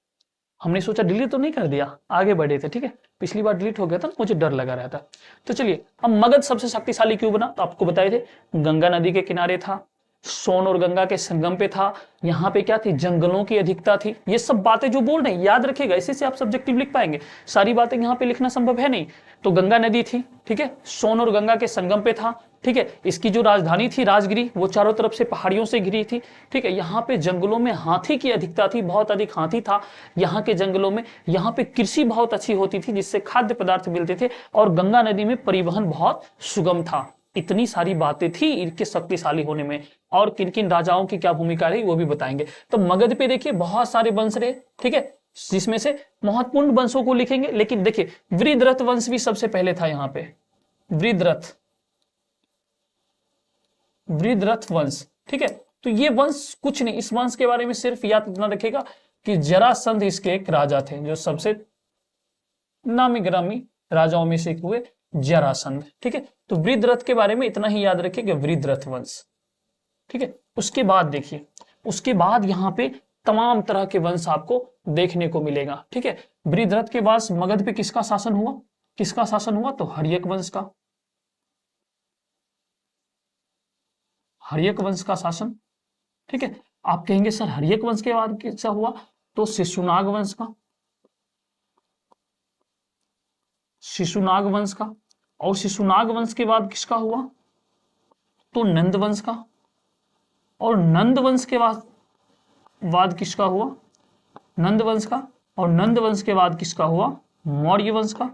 हमने सोचा डिलीट तो नहीं कर दिया, आगे बढ़े थे। ठीक है, पिछली बार डिलीट हो गया था, मुझे डर लगा रहता। तो चलिए, अब मगध सबसे शक्तिशाली क्यों बना, तो आपको बताए थे गंगा नदी के किनारे था, सोन और गंगा के संगम पे था, यहाँ पे क्या थी, जंगलों की अधिकता थी। ये सब बातें जो बोल रहे हैं याद रखिएगा, इसी से आप सब्जेक्टिव लिख पाएंगे। सारी बातें यहाँ पे लिखना संभव है नहीं। तो गंगा नदी थी, ठीक है, सोन और गंगा के संगम पे था। ठीक है, इसकी जो राजधानी थी राजगिरी, वो चारों तरफ से पहाड़ियों से घिरी थी। ठीक है, यहाँ पे जंगलों में हाथी की अधिकता थी, बहुत अधिक हाथी था यहाँ के जंगलों में। यहाँ पे कृषि बहुत अच्छी होती थी जिससे खाद्य पदार्थ मिलते थे, और गंगा नदी में परिवहन बहुत सुगम था। इतनी सारी बातें थी इनके शक्तिशाली होने में, और किन किन राजाओं की क्या भूमिका रही वो भी बताएंगे। तो मगध पे देखिए बहुत सारे वंश रहे। ठीक है, जिसमें से महत्वपूर्ण वंशों को लिखेंगे, लेकिन देखिए वृद्धरथ वंश भी सबसे पहले था यहाँ पे, वृद्धरथ वंश। ठीक है, तो ये वंश कुछ नहीं, इस वंश के बारे में सिर्फ याद इतना रखेगा कि जरासंध इसके एक राजा थे, जो सबसे नामी गिरामी राजाओं में से एक हुए जरासंध। ठीक है, तो वृद्धरथ के बारे में इतना ही याद रखिएगा, वृद्धरथ वंश। ठीक है, उसके बाद देखिए, उसके बाद यहाँ पे तमाम तरह के वंश आपको देखने को मिलेगा। ठीक है, वृद्धरथ के बाद मगध पे किसका शासन हुआ, किसका शासन हुआ, तो हर्यक वंश का, हर्यक वंश का शासन। ठीक है, आप कहेंगे सर हर्यक वंश के बाद किसका हुआ, तो शिशुनाग वंश का, शिशुनाग वंश का। और शिशुनाग वंश के बाद किसका हुआ, तो नंद वंश का। और नंद वंश के बाद किसका हुआ, नंद वंश का। और नंद वंश के बाद किसका हुआ, मौर्य वंश का।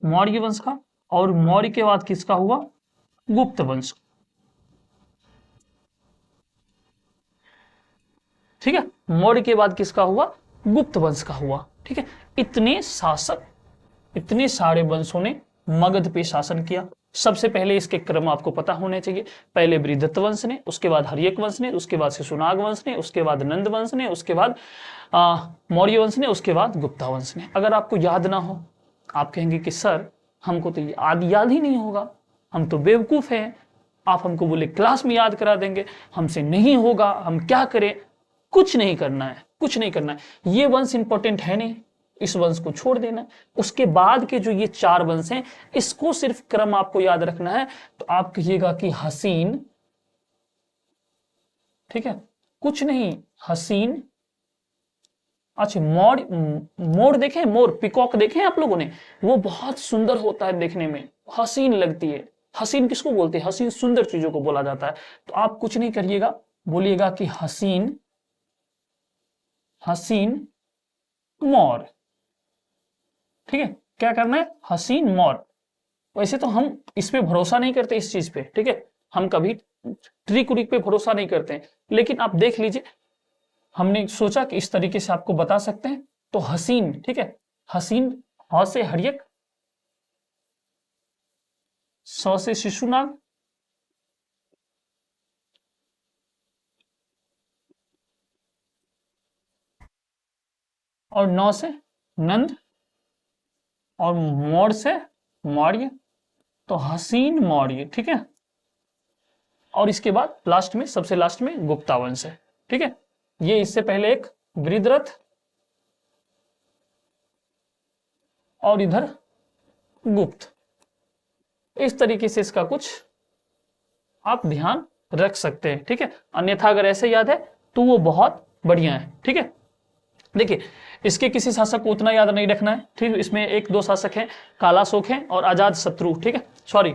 मौर्य वंश का। और मौर्य के बाद किसका हुआ, गुप्त वंश। ठीक है, मौर्य के बाद किसका हुआ, गुप्त वंश का हुआ। ठीक है, इतने शासक, इतने सारे वंशों ने मगध पे शासन किया। सबसे पहले इसके क्रम आपको पता होने चाहिए, पहले वृद्धरथ वंश ने, उसके बाद हर्यक वंश ने, उसके बाद शिशुनाग वंश ने, उसके बाद नंद वंश ने, उसके बाद मौर्य वंश ने, उसके बाद गुप्ता वंश ने। अगर आपको याद ना हो, आप कहेंगे कि सर हमको तो याद ही नहीं होगा, हम तो बेवकूफ हैं, आप हमको बोले क्लास में याद करा देंगे, हमसे नहीं होगा, हम क्या करें। कुछ नहीं करना है, कुछ नहीं करना है, ये वंश इंपॉर्टेंट है नहीं, इस वंश को छोड़ देना। उसके बाद के जो ये चार वंश हैं, इसको सिर्फ क्रम आपको याद रखना है। तो आप कहिएगा कि हसीन, ठीक है, कुछ नहीं, हसीन। अच्छा, मोर देखें, मोर पिकॉक देखें आप लोगों ने, वो बहुत सुंदर होता है देखने में, हसीन लगती है। हसीन किसको बोलते हैं, हसीन सुंदर चीजों को बोला जाता है। तो आप कुछ नहीं करिएगा, बोलिएगा कि हसीन, हसीन मोर। ठीक है, क्या करना है, हसीन मोर। वैसे तो हम इस पे भरोसा नहीं करते, इस चीज पे। ठीक है, हम कभी ट्रिक उरिक पे भरोसा नहीं करते, लेकिन आप देख लीजिए, हमने सोचा कि इस तरीके से आपको बता सकते हैं। तो हसीन, ठीक है, हसीन, ह से हर्यक, स से शिशुनाग, और नौ से नंद, और मोर से मौर्य। तो हसीन मौर्य। ठीक है, और इसके बाद लास्ट में, सबसे लास्ट में गुप्ता वंश है। ठीक है, ये इससे पहले एक वृद्धरथ, और इधर गुप्त। इस तरीके से इसका कुछ आप ध्यान रख सकते हैं। ठीक है, अन्यथा अगर ऐसे याद है तो वो बहुत बढ़िया है। ठीक है, देखिए इसके किसी शासक को उतना याद नहीं रखना है। ठीक, इसमें एक दो शासक हैं, कालाशोक है और आजाद शत्रु। ठीक है, सॉरी,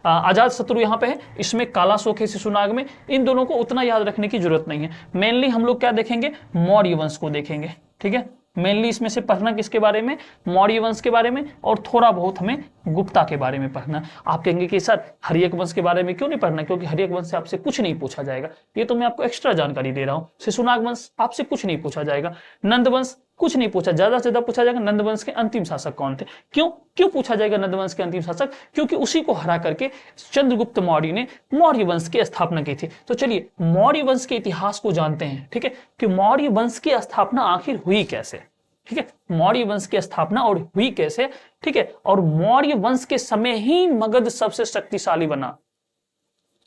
आजाद शत्रु यहाँ पे है, इसमें कालाशोक है शिशुनाग में। इन दोनों को उतना याद रखने की जरूरत नहीं है। मेनली हम लोग क्या देखेंगे, मौर्य वंश को देखेंगे। ठीक है, मेनली इसमें से पढ़ना किसके बारे में, मौर्य वंश के बारे में, और थोड़ा बहुत हमें गुप्ता के बारे में पढ़ना। आप कहेंगे कि सर हर्यक वंश के बारे में क्यों नहीं पढ़ना, क्योंकि हर्यक वंश से आपसे कुछ नहीं पूछा जाएगा, ये तो मैं आपको एक्स्ट्रा जानकारी दे रहा हूँ। शिशुनाग वंश आपसे कुछ नहीं पूछा जाएगा। नंद वंश कुछ नहीं पूछा, ज्यादा से ज्यादा पूछा जाएगा नंदवंश के अंतिम शासक कौन थे। क्यों क्यों पूछा जाएगा नंदवंश के अंतिम शासक? क्योंकि उसी को हरा करके चंद्रगुप्त मौर्य ने मौर्य वंश की स्थापना की थी। तो चलिए मौर्य वंश के इतिहास को जानते हैं, ठीक है, कि मौर्य वंश की स्थापना आखिर हुई कैसे, ठीक है, मौर्य वंश की स्थापना और हुई कैसे, ठीक है। और मौर्य वंश के समय ही मगध सबसे शक्तिशाली बना,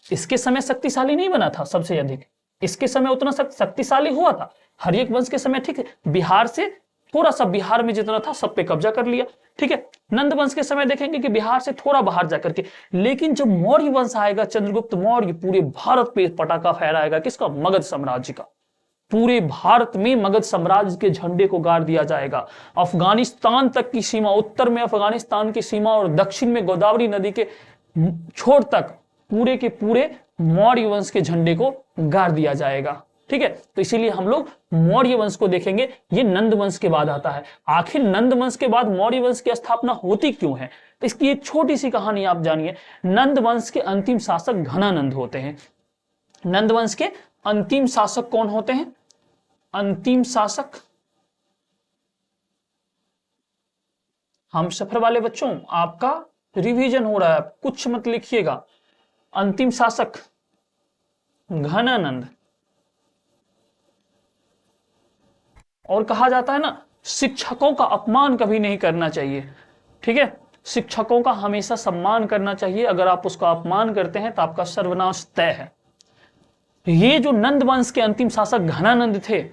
इसके समय शक्तिशाली नहीं बना था सबसे अधिक, इसके समय उतना शक्तिशाली हुआ था। हर्यक वंश के समय, ठीक है, बिहार से थोड़ा सा, बिहार में जितना था सब पे कब्जा कर लिया, ठीक है। नंद वंश के समय देखेंगे कि बिहार से थोड़ा बाहर जाकर के, लेकिन जब मौर्य वंश आएगा, चंद्रगुप्त मौर्य पूरे भारत पे पटाखा फहराएगा, किसका? मगध साम्राज्य का। पूरे भारत में मगध साम्राज्य के झंडे को गाड़ दिया जाएगा। अफगानिस्तान तक की सीमा, उत्तर में अफगानिस्तान की सीमा और दक्षिण में गोदावरी नदी के छोर तक पूरे के पूरे मौर्य वंश के झंडे को गाड़ दिया जाएगा, ठीक है। तो इसीलिए हम लोग मौर्य वंश को देखेंगे, ये नंद वंश के बाद आता है। आखिर नंद वंश के बाद मौर्य वंश की स्थापना होती क्यों है? तो इसकी एक छोटी सी कहानी आप जानिए। नंद वंश के अंतिम शासक घनानंद होते हैं। नंद वंश के अंतिम शासक कौन होते हैं? अंतिम शासक, हम सफर वाले बच्चों आपका रिवीजन हो रहा है, कुछ मत लिखिएगा। अंतिम शासक घनानंद। और कहा जाता है ना, शिक्षकों का अपमान कभी नहीं करना चाहिए, ठीक है, शिक्षकों का हमेशा सम्मान करना चाहिए। अगर आप उसका अपमान करते हैं तो आपका सर्वनाश तय है। ये जो नंद वंश के अंतिम शासक घनानंद थे,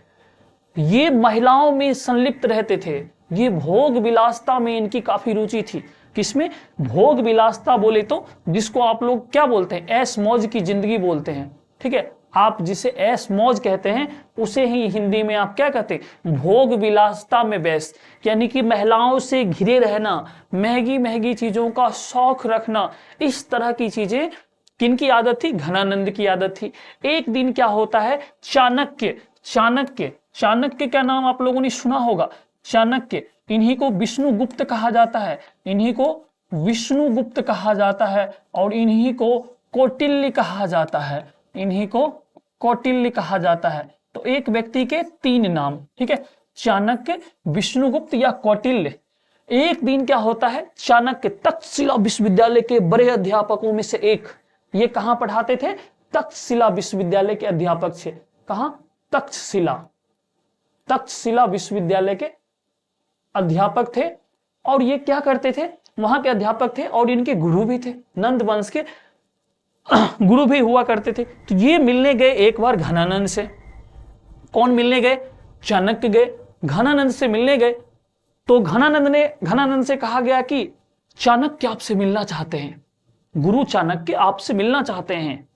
ये महिलाओं में संलिप्त रहते थे। ये भोग विलासता में इनकी काफी रुचि थी। किसमें? भोग विलासता बोले तो जिसको आप लोग क्या बोलते हैं? ऐश मौज की जिंदगी बोलते हैं, ठीक है। आप जिसे ऐश मौज कहते हैं उसे ही हिंदी में आप क्या कहते हैं? भोग विलासता में व्यस्त, यानी कि महिलाओं से घिरे रहना, महंगी महंगी चीजों का शौक रखना, इस तरह की चीजें किनकी आदत थी? घनानंद की आदत थी। एक दिन क्या होता है, चाणक्य, चाणक्य, चाणक्य का नाम आप लोगों ने सुना होगा, चाणक्य, इन्हीं को विष्णुगुप्त कहा जाता है, इन्हीं को विष्णुगुप्त कहा जाता है, और इन्हीं को कौटिल्य कहा जाता है, इन्हीं को कौटिल्य कहा जाता है। तो एक व्यक्ति के तीन नाम, ठीक है, चाणक्य, विष्णुगुप्त या कौटिल्य। एक दिन क्या होता है, चाणक्य तक्षशिला विश्वविद्यालय के बड़े अध्यापकों में से एक, ये कहां पढ़ाते थे? तक्षशिला विश्वविद्यालय के अध्यापक थे। कहां? तक्षशिला, तक्षशिला विश्वविद्यालय के अध्यापक थे। और ये क्या करते थे? वहां के अध्यापक थे और इनके गुरु भी थे, नंद वंश के गुरु भी हुआ करते थे। तो ये मिलने गए एक बार घनानंद से। कौन मिलने गए? चाणक्य गए, घनानंद से मिलने गए। तो घनानंद से कहा गया कि चाणक्य आपसे मिलना चाहते हैं, गुरु चाणक्य आपसे मिलना चाहते हैं,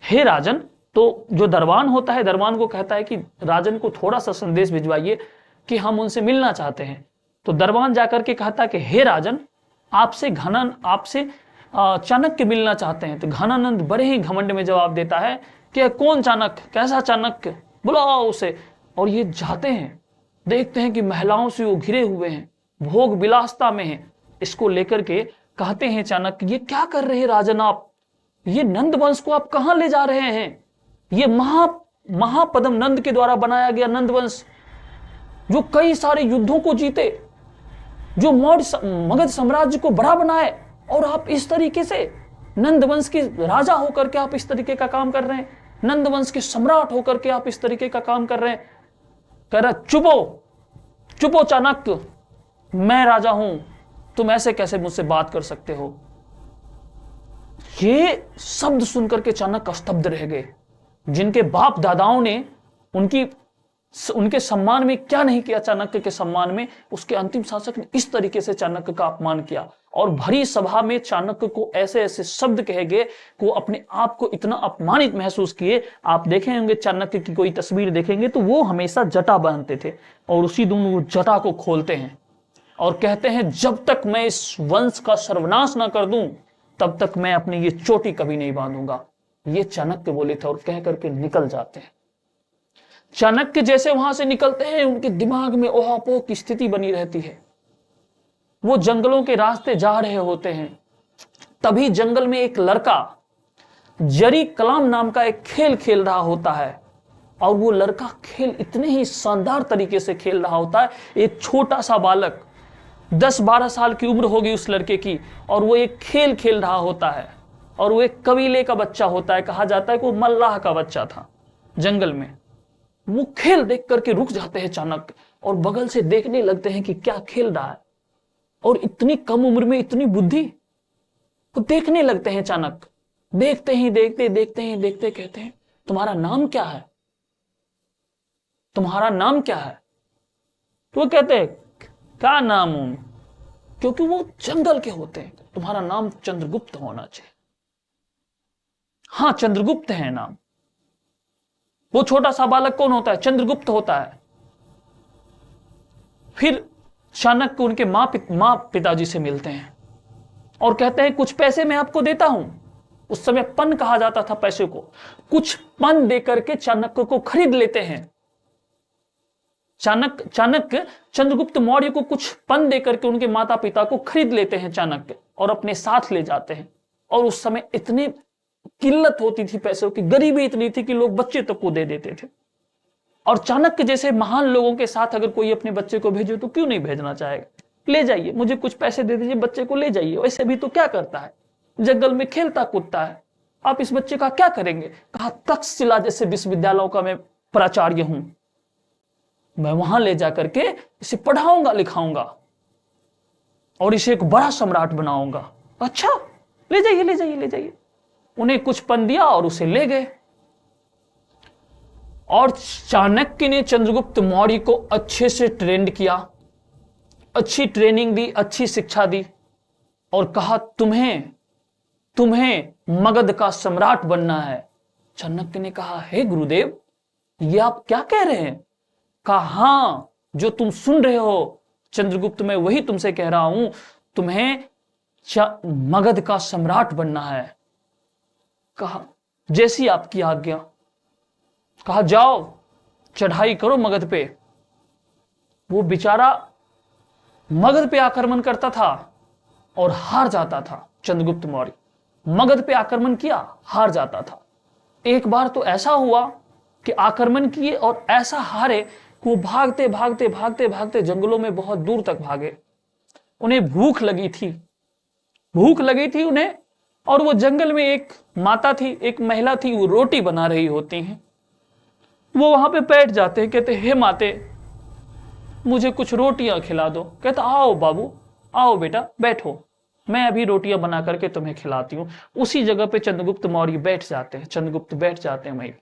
हे राजन। तो जो दरबान होता है, दरबान को कहता है कि राजन को थोड़ा सा संदेश भिजवाइए कि हम उनसे मिलना चाहते हैं। तो दरबान जाकर के कहता है कि हे राजन, आपसे चाणक्य मिलना चाहते हैं। तो घनानंद बड़े ही घमंड में जवाब देता है कि कौन चाणक्य, कैसा चाणक्य, बुलाओ उसे। और ये जाते हैं, देखते हैं कि महिलाओं से वो घिरे हुए हैं, भोग विलासता में हैं। इसको लेकर के कहते हैं चाणक्य, ये क्या कर रहे हैं राजन आप? ये नंद वंश को आप कहां ले जा रहे हैं? ये महापद्म नंद के द्वारा बनाया गया नंद वंश, जो कई सारे युद्धों को जीते, जो मगध साम्राज्य को बड़ा बनाए, और आप इस तरीके से नंद वंश के राजा होकर के आप इस तरीके का काम कर रहे हैं, नंद वंश के सम्राट होकर के आप इस तरीके का काम कर रहे हैं। कह रहा चुपो, चुपो चाणक्य, मैं राजा हूं, तुम ऐसे कैसे मुझसे बात कर सकते हो? ये शब्द सुनकर के चाणक्य स्तब्ध रह गए। जिनके बाप दादाओं ने उनके सम्मान में क्या नहीं किया, चाणक्य के सम्मान में, उसके अंतिम शासक ने इस तरीके से चाणक्य का अपमान किया। और भरी सभा में चाणक्य को ऐसे ऐसे शब्द कहे गए कि वो अपने आप को इतना अपमानित महसूस किए। आप देखे होंगे चाणक्य की कोई तस्वीर देखेंगे तो वो हमेशा जटा बांधते थे, और उसी दिन वो जटा को खोलते हैं और कहते हैं, जब तक मैं इस वंश का सर्वनाश ना कर दूं तब तक मैं अपनी ये चोटी कभी नहीं बांधूंगा। ये चाणक्य बोले थे, और कह करके निकल जाते हैं। चाणक्य जैसे वहां से निकलते हैं, उनके दिमाग में ओहापोह की स्थिति बनी रहती है। वो जंगलों के रास्ते जा रहे होते हैं, तभी जंगल में एक लड़का जरी कलाम नाम का एक खेल खेल रहा होता है। और वो लड़का खेल इतने ही शानदार तरीके से खेल रहा होता है। एक छोटा सा बालक, 10-12 साल की उम्र होगी उस लड़के की, और वो एक खेल खेल रहा होता है, और वो एक कबीले का बच्चा होता है। कहा जाता है कि वो मल्लाह का बच्चा था जंगल में। वो खेल देख करके रुक जाते हैं चाणक्य, और बगल से देखने लगते हैं कि क्या खेल रहा है, और इतनी कम उम्र में इतनी बुद्धि। वो देखने लगते हैं चाणक्य, देखते ही देखते देखते ही देखते कहते हैं, तुम्हारा नाम क्या है? तुम्हारा नाम क्या है? तो वो कहते हैं, क्या नाम हूं? क्योंकि वो जंगल के होते हैं। तुम्हारा नाम चंद्रगुप्त होना चाहिए। हाँ, चंद्रगुप्त है नाम। वो छोटा सा बालक कौन होता है? चंद्रगुप्त होता है। फिर चाणक्य उनके मां पिताजी से मिलते हैं और कहते हैं, कुछ पैसे मैं आपको देता हूं। उस समय पन कहा जाता था पैसे को। कुछ पन देकर के चाणक्य को खरीद लेते हैं। चाणक्य चंद्रगुप्त मौर्य को कुछ पन देकर के उनके माता पिता को खरीद लेते हैं चाणक्य, और अपने साथ ले जाते हैं। और उस समय इतनी किल्लत होती थी पैसों की, गरीबी इतनी थी कि लोग बच्चे तक को दे देते थे। और चाणक्य जैसे महान लोगों के साथ अगर कोई अपने बच्चे को भेजे तो क्यों नहीं भेजना चाहेगा? ले जाइए, मुझे कुछ पैसे दे दीजिए, बच्चे को ले जाइए। वैसे भी तो क्या करता है, जंगल में खेलता कूदता है, आप इस बच्चे का क्या करेंगे? कहा, तक्षशिला जैसे विश्वविद्यालयों का मैं प्राचार्य हूं, मैं वहां ले जाकर के इसे पढ़ाऊंगा लिखाऊंगा और इसे एक बड़ा सम्राट बनाऊंगा। अच्छा, ले जाइए ले जाइए ले जाइए। उन्हें कुछ पन दिया और उसे ले गए। और चाणक्य ने चंद्रगुप्त मौर्य को अच्छे से ट्रेंड किया, अच्छी ट्रेनिंग दी, अच्छी शिक्षा दी, और कहा, तुम्हें मगध का सम्राट बनना है। चाणक्य ने कहा, हे गुरुदेव, ये आप क्या कह रहे हैं? कहा, हां, जो तुम सुन रहे हो चंद्रगुप्त, मैं वही तुमसे कह रहा हूं, तुम्हें मगध का सम्राट बनना है। कहा, जैसी आपकी आज्ञा। कहा, जाओ चढ़ाई करो मगध पे। वो बेचारा मगध पे आक्रमण करता था और हार जाता था। चंद्रगुप्त मौर्य मगध पे आक्रमण किया, हार जाता था। एक बार तो ऐसा हुआ कि आक्रमण किए और ऐसा हारे कि वो भागते भागते भागते भागते जंगलों में बहुत दूर तक भागे। उन्हें भूख लगी थी उन्हें, और वो जंगल में एक माता थी, एक महिला थी, वो रोटी बना रही होती हैं। वो वहां पे बैठ जाते हैं, कहते, हे माते, मुझे कुछ रोटियां खिला दो। कहता, आओ बाबू, आओ बेटा, बैठो, मैं अभी रोटियां बना करके तुम्हें खिलाती हूं। उसी जगह पे चंद्रगुप्त मौर्य बैठ जाते हैं। चंद्रगुप्त बैठ जाते हैं, वहीं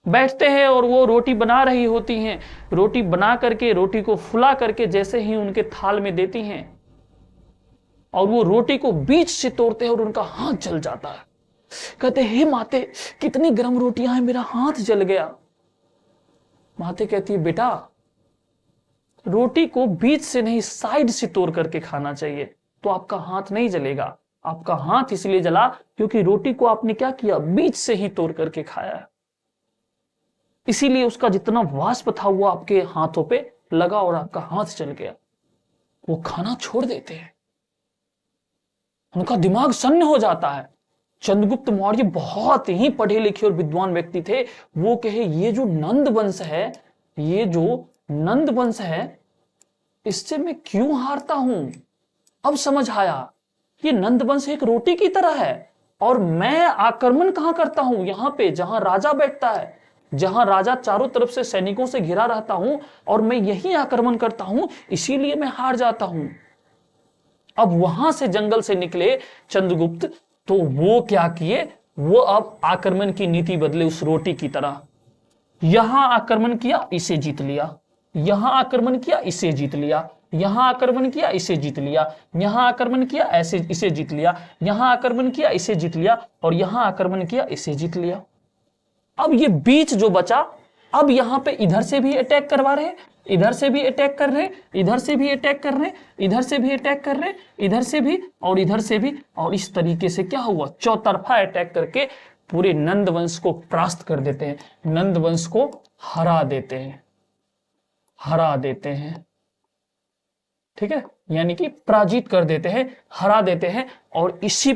बैठते हैं, और वो रोटी बना रही होती हैं। रोटी बना करके, रोटी को फुला करके जैसे ही उनके थाल में देती हैं, और वो रोटी को बीच से तोड़ते हैं और उनका हाथ जल जाता है। कहते, हे माते, कितनी गर्म रोटियां हैं, मेरा हाथ जल गया। माते कहती है, बेटा, रोटी को बीच से नहीं, साइड से तोड़ करके खाना चाहिए, तो आपका हाथ नहीं जलेगा। आपका हाथ इसलिए जला क्योंकि रोटी को आपने क्या किया, बीच से ही तोड़ करके खाया, इसीलिए उसका जितना वाष्प था वो आपके हाथों पे लगा और आपका हाथ जल गया। वो खाना छोड़ देते हैं, उनका दिमाग सन्न हो जाता है। चंद्रगुप्त मौर्य बहुत ही पढ़े लिखे और विद्वान व्यक्ति थे। वो कहे, ये जो नंद वंश है, इससे मैं क्यों हारता हूं? अब समझ आया, ये नंद वंश एक रोटी की तरह है, और मैं आक्रमण कहां करता हूं? यहां पे जहां राजा बैठता है, जहां राजा चारों तरफ से सैनिकों से घिरा रहता हूं, और मैं यही आक्रमण करता हूं, इसीलिए मैं हार जाता हूं। अब वहां से जंगल से निकले चंद्रगुप्त, तो वो क्या किए, वो अब आक्रमण की नीति बदले उस रोटी की तरह। यहां आक्रमण किया, इसे जीत लिया, यहां आक्रमण किया, इसे जीत लिया, यहां आक्रमण किया, इसे जीत लिया, यहां आक्रमण किया, ऐसे इसे जीत लिया, यहां आक्रमण किया, इसे जीत लिया, और यहां आक्रमण किया, इसे जीत लिया। अब ये बीच जो बचा, अब यहां पे इधर से भी अटैक करवा रहे, इधर से भी अटैक कर रहे, इधर से भी अटैक कर रहे, इधर से भी अटैक कर रहे, इधर से भी और इधर से भी, और इस तरीके से क्या हुआ, चौतरफा अटैक करके पूरे नंद वंश को परास्त कर देते हैं, नंद वंश को हरा देते हैं। ठीक है, यानी कि पराजित कर देते हैं, हरा देते हैं, और इसी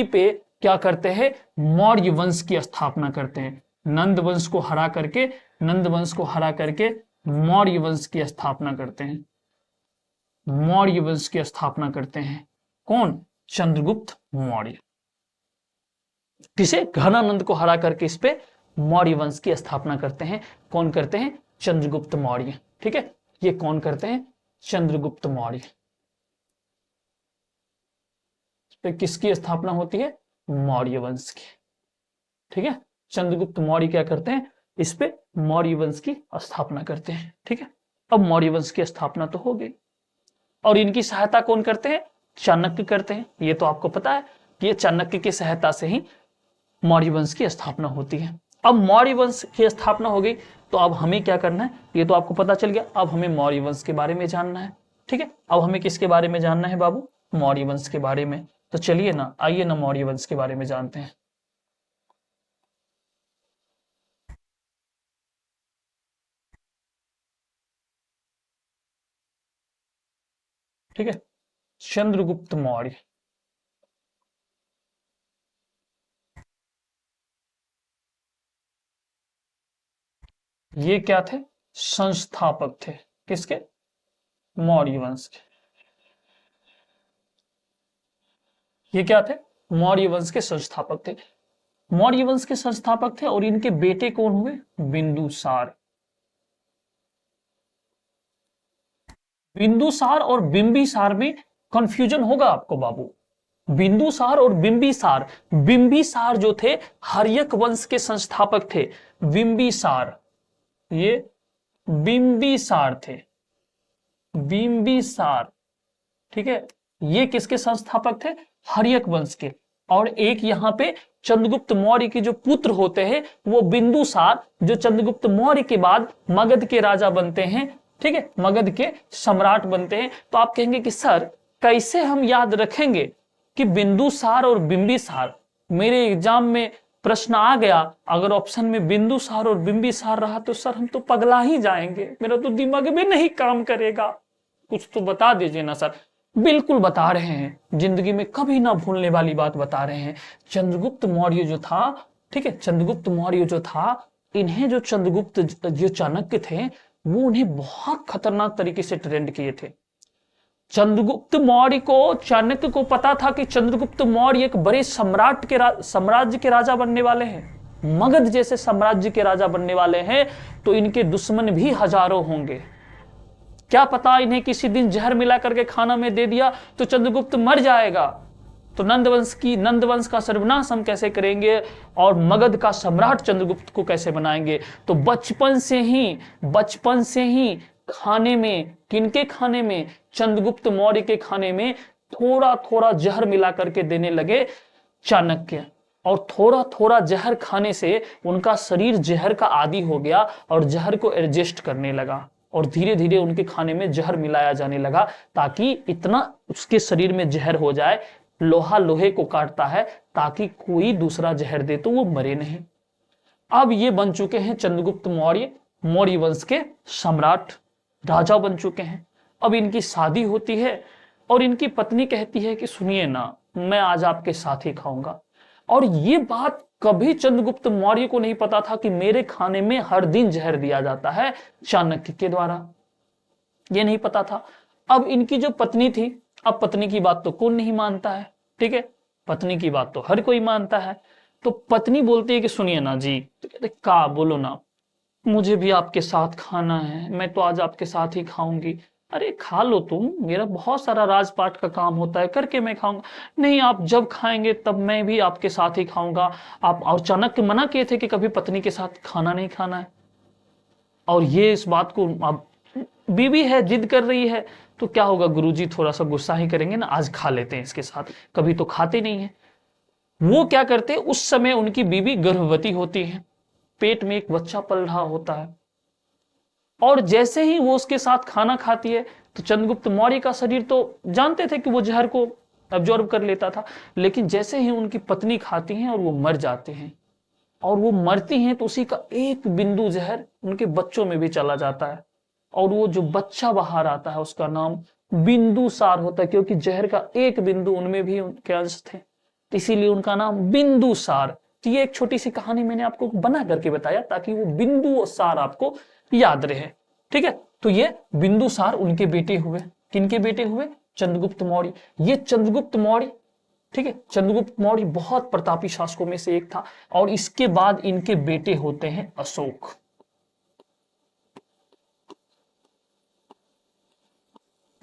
पे क्या करते हैं, मौर्य वंश की स्थापना करते हैं। नंद वंश को हरा करके मौर्य वंश की स्थापना करते हैं। मौर्य वंश की स्थापना करते हैं कौन? चंद्रगुप्त मौर्य। किसे? घनानंद को हरा करके इस पे मौर्य वंश की स्थापना करते हैं। कौन करते हैं? चंद्रगुप्त मौर्य। ठीक है, ये कौन करते हैं? चंद्रगुप्त मौर्य। किसकी स्थापना होती है? मौर्य वंश की। ठीक है, चंद्रगुप्त मौर्य क्या करते हैं? इस पे मौर्य वंश की स्थापना करते हैं। ठीक है, अब मौर्य वंश की स्थापना तो हो गई, और इनकी सहायता कौन करते हैं? चाणक्य करते हैं। ये तो आपको पता है कि ये चाणक्य की सहायता से ही मौर्य वंश की स्थापना होती है। अब मौर्य वंश की स्थापना हो गई, तो अब हमें क्या करना है? ये तो आपको पता चल गया। अब हमें मौर्य वंश के बारे में जानना है। ठीक है, अब हमें किसके बारे में जानना है बाबू? मौर्य वंश के बारे में। तो चलिए ना, आइए ना मौर्य वंश के बारे में जानते हैं। ठीक है, चंद्रगुप्त मौर्य। ये क्या थे? संस्थापक थे। किसके? मौर्य वंश के। ये क्या थे? मौर्य वंश के संस्थापक थे। मौर्य वंश के संस्थापक थे, और इनके बेटे कौन हुए? बिंदुसार। बिंदुसार और बिंबिसार में कंफ्यूजन होगा आपको बाबू। बिंदुसार और बिंबिसार। बिंबिसार जो थे हर्यक वंश के संस्थापक थे। बिंबिसार, ये बिंबिसार थे। बिंबिसार, ठीक है, ये किसके संस्थापक थे? हर्यक वंश के। और एक यहाँ पे चंद्रगुप्त मौर्य के जो पुत्र होते हैं वो बिंदुसार, जो चंद्रगुप्त मौर्य के बाद मगध के राजा बनते हैं। ठीक है, मगध के सम्राट बनते हैं। तो आप कहेंगे कि सर कैसे हम याद रखेंगे कि बिंदुसार और बिंबिसार? मेरे एग्जाम में प्रश्न आ गया, अगर ऑप्शन में बिंदुसार और बिंबिसार रहा तो सर हम तो पगला ही जाएंगे, मेरा तो दिमाग में नहीं काम करेगा। कुछ तो बता दीजिए ना सर। बिल्कुल बता रहे हैं, जिंदगी में कभी ना भूलने वाली बात बता रहे हैं। चंद्रगुप्त मौर्य जो था, ठीक है, चंद्रगुप्त मौर्य जो था, इन्हें जो चंद्रगुप्त जो चाणक्य थे वो उन्हें बहुत खतरनाक तरीके से ट्रेंड किए थे। चंद्रगुप्त मौर्य को, चाणक्य को पता था कि चंद्रगुप्त मौर्य एक बड़े साम्राज्य के राजा बनने वाले हैं, मगध जैसे साम्राज्य के राजा बनने वाले हैं, तो इनके दुश्मन भी हजारों होंगे। क्या पता इन्हें किसी दिन जहर मिला करके खाना में दे दिया तो चंद्रगुप्त मर जाएगा, तो नंदवंश का सर्वनाश हम कैसे करेंगे और मगध का सम्राट चंद्रगुप्त को कैसे बनाएंगे? तो बचपन से ही खाने में, किनके खाने में? चंद्रगुप्त मौर्य के खाने में थोड़ा थोड़ा जहर मिला करके देने लगे चाणक्य, और थोड़ा थोड़ा जहर खाने से उनका शरीर जहर का आदी हो गया और जहर को एडजस्ट करने लगा, और धीरे धीरे उनके खाने में जहर मिलाया जाने लगा, ताकि इतना उसके शरीर में जहर हो जाए, लोहा लोहे को काटता है, ताकि कोई दूसरा जहर दे तो वो मरे नहीं। अब ये बन चुके हैं चंद्रगुप्त मौर्य, मौर्य वंश के सम्राट, राजा बन चुके हैं। अब इनकी शादी होती है, और इनकी पत्नी कहती है कि सुनिए ना, मैं आज आपके साथ ही खाऊंगा। और ये बात कभी चंद्रगुप्त मौर्य को नहीं पता था कि मेरे खाने में हर दिन जहर दिया जाता है चाणक्य के द्वारा, ये नहीं पता था। अब इनकी जो पत्नी थी, अब पत्नी की बात तो कौन नहीं मानता है, ठीक है, पत्नी की बात तो हर कोई मानता है। तो पत्नी बोलती है कि सुनिए ना जी, तो कहते का बोलो ना, मुझे भी आपके साथ खाना है, मैं तो आज आपके साथ ही खाऊंगी। अरे खा लो तुम, मेरा बहुत सारा राजपाट का काम होता है, करके मैं खाऊंगा। नहीं, आप जब खाएंगे तब मैं भी आपके साथ ही खाऊंगा। आप, और चाणक्य मना किए थे कि कभी पत्नी के साथ खाना नहीं खाना है। और ये इस बात को, अब बीवी है, जिद कर रही है, तो क्या होगा, गुरुजी थोड़ा सा गुस्सा ही करेंगे ना, आज खा लेते हैं इसके साथ, कभी तो खाते नहीं है। वो क्या करते, उस समय उनकी बीवी गर्भवती होती है, पेट में एक बच्चा पल रहा होता है, और जैसे ही वो उसके साथ खाना खाती है, तो चंद्रगुप्त मौर्य का शरीर तो जानते थे कि वो जहर को अब्जॉर्ब कर लेता था, लेकिन जैसे ही उनकी पत्नी खाती हैं और वो मर जाते हैं, और वो मरती हैं, तो उसी का एक बिंदु जहर उनके बच्चों में भी चला जाता है, और वो जो बच्चा बाहर आता है उसका नाम बिंदुसार होता है, क्योंकि जहर का एक बिंदु उनमें भी उनके अंश थे, इसीलिए उनका नाम बिंदुसार, तो ये एक छोटी सी कहानी मैंने आपको बना करके बताया ताकि वो बिंदुसार आपको याद रहे। ठीक है, तो ये बिंदुसार उनके बेटे हुए। किनके बेटे हुए? चंद्रगुप्त मौर्य। ये चंद्रगुप्त मौर्य, ठीक है, चंद्रगुप्त मौर्य बहुत प्रतापी शासकों में से एक था। और इसके बाद इनके बेटे होते हैं अशोक।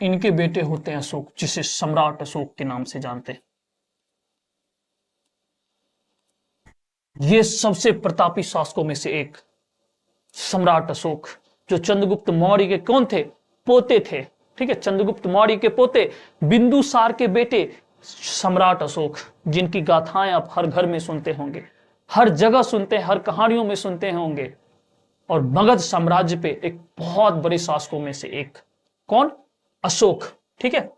इनके बेटे होते हैं अशोक, जिसे सम्राट अशोक के नाम से जानते हैं। ये सबसे प्रतापी शासकों में से एक सम्राट अशोक, जो चंद्रगुप्त मौर्य के कौन थे? पोते थे। ठीक है, चंद्रगुप्त मौर्य के पोते, बिंदुसार के बेटे सम्राट अशोक, जिनकी गाथाएं आप हर घर में सुनते होंगे, हर जगह सुनते हैं, हर कहानियों में सुनते होंगे। और मगध साम्राज्य पे एक बहुत बड़े शासकों में से एक कौन? अशोक। ठीक है,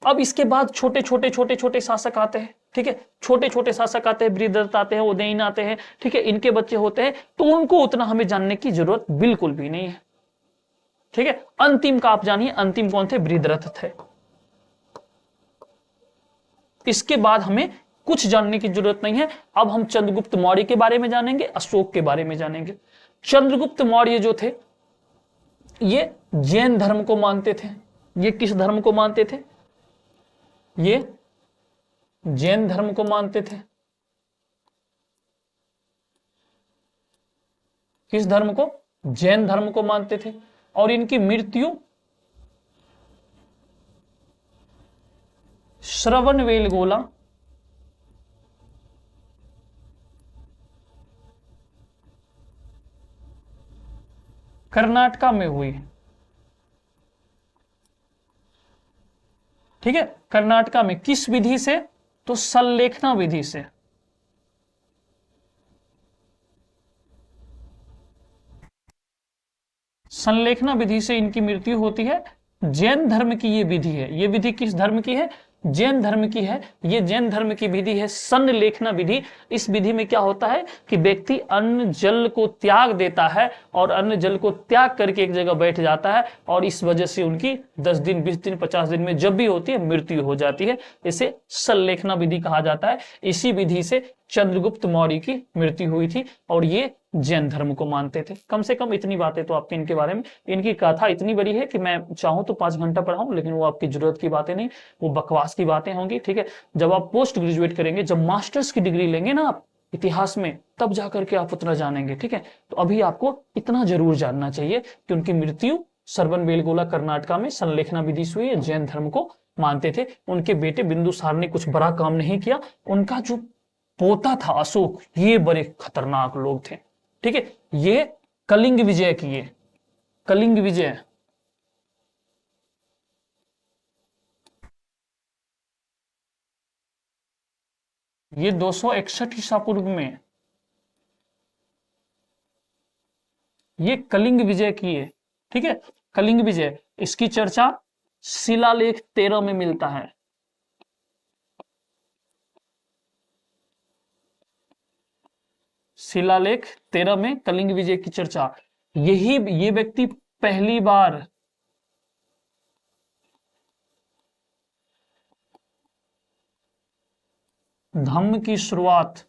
अब इसके बाद छोटे छोटे छोटे छोटे शासक आते हैं। ठीक है, छोटे छोटे शासक आते हैं, बृहदत्त आते हैं, उदयन आते हैं। ठीक है, इनके बच्चे होते हैं, तो उनको उतना हमें जानने की जरूरत बिल्कुल भी नहीं है। ठीक है, अंतिम का आप जानिए, अंतिम कौन थे? बृहदत्त थे। इसके बाद हमें कुछ जानने की जरूरत नहीं है। अब हम चंद्रगुप्त मौर्य के बारे में जानेंगे, अशोक के बारे में जानेंगे। चंद्रगुप्त मौर्य जो थे, ये जैन धर्म को मानते थे। ये किस धर्म को मानते थे? ये जैन धर्म को मानते थे। किस धर्म को? जैन धर्म को मानते थे। और इनकी मृत्यु श्रवणबेलगोला कर्नाटका में हुई। ठीक है, कर्नाटका में। किस विधि से? तो संलेखना विधि से। संलेखना विधि से इनकी मृत्यु होती है। जैन धर्म की ये विधि है। ये विधि किस धर्म की है? जैन धर्म की है। ये जैन धर्म की विधि है संलेखना विधि। इस विधि में क्या होता है कि व्यक्ति अन्न जल को त्याग देता है और अन्न जल को त्याग करके एक जगह बैठ जाता है, और इस वजह से उनकी 10 दिन 20 दिन 50 दिन में जब भी होती है मृत्यु हो जाती है। इसे संलेखना विधि कहा जाता है। इसी विधि से चंद्रगुप्त मौर्य की मृत्यु हुई थी, और ये जैन धर्म को मानते थे। कम से कम इतनी बातें तो आपके इनके बारे में। इनकी कथा इतनी बड़ी है कि मैं चाहूं तो 5 घंटा पढ़ाऊं, लेकिन वो आपकी जरूरत की बातें नहीं, वो बकवास की बातें होंगी। ठीक है, जब आप पोस्ट ग्रेजुएट करेंगे, जब मास्टर्स की डिग्री लेंगे ना आप इतिहास में, तब जाकर के आप उतना जानेंगे। ठीक है, तो अभी आपको इतना जरूर जानना चाहिए कि उनकी मृत्यु श्रवणबेलगोला कर्नाटका में संलेखना विधि से हुई। जैन धर्म को मानते थे। उनके बेटे बिंदुसार ने कुछ बड़ा काम नहीं किया। उनका जो पोता था अशोक, ये बड़े खतरनाक लोग थे। ठीक है, ये कलिंग विजय किए। कलिंग विजय, ये 261 ईसा पूर्व में ये कलिंग विजय किए। ठीक है, कलिंग विजय, इसकी चर्चा शिलालेख 13 में मिलता है। शिलालेख 13 में कलिंग विजय की चर्चा। ये व्यक्ति पहली बार धम्म की शुरुआत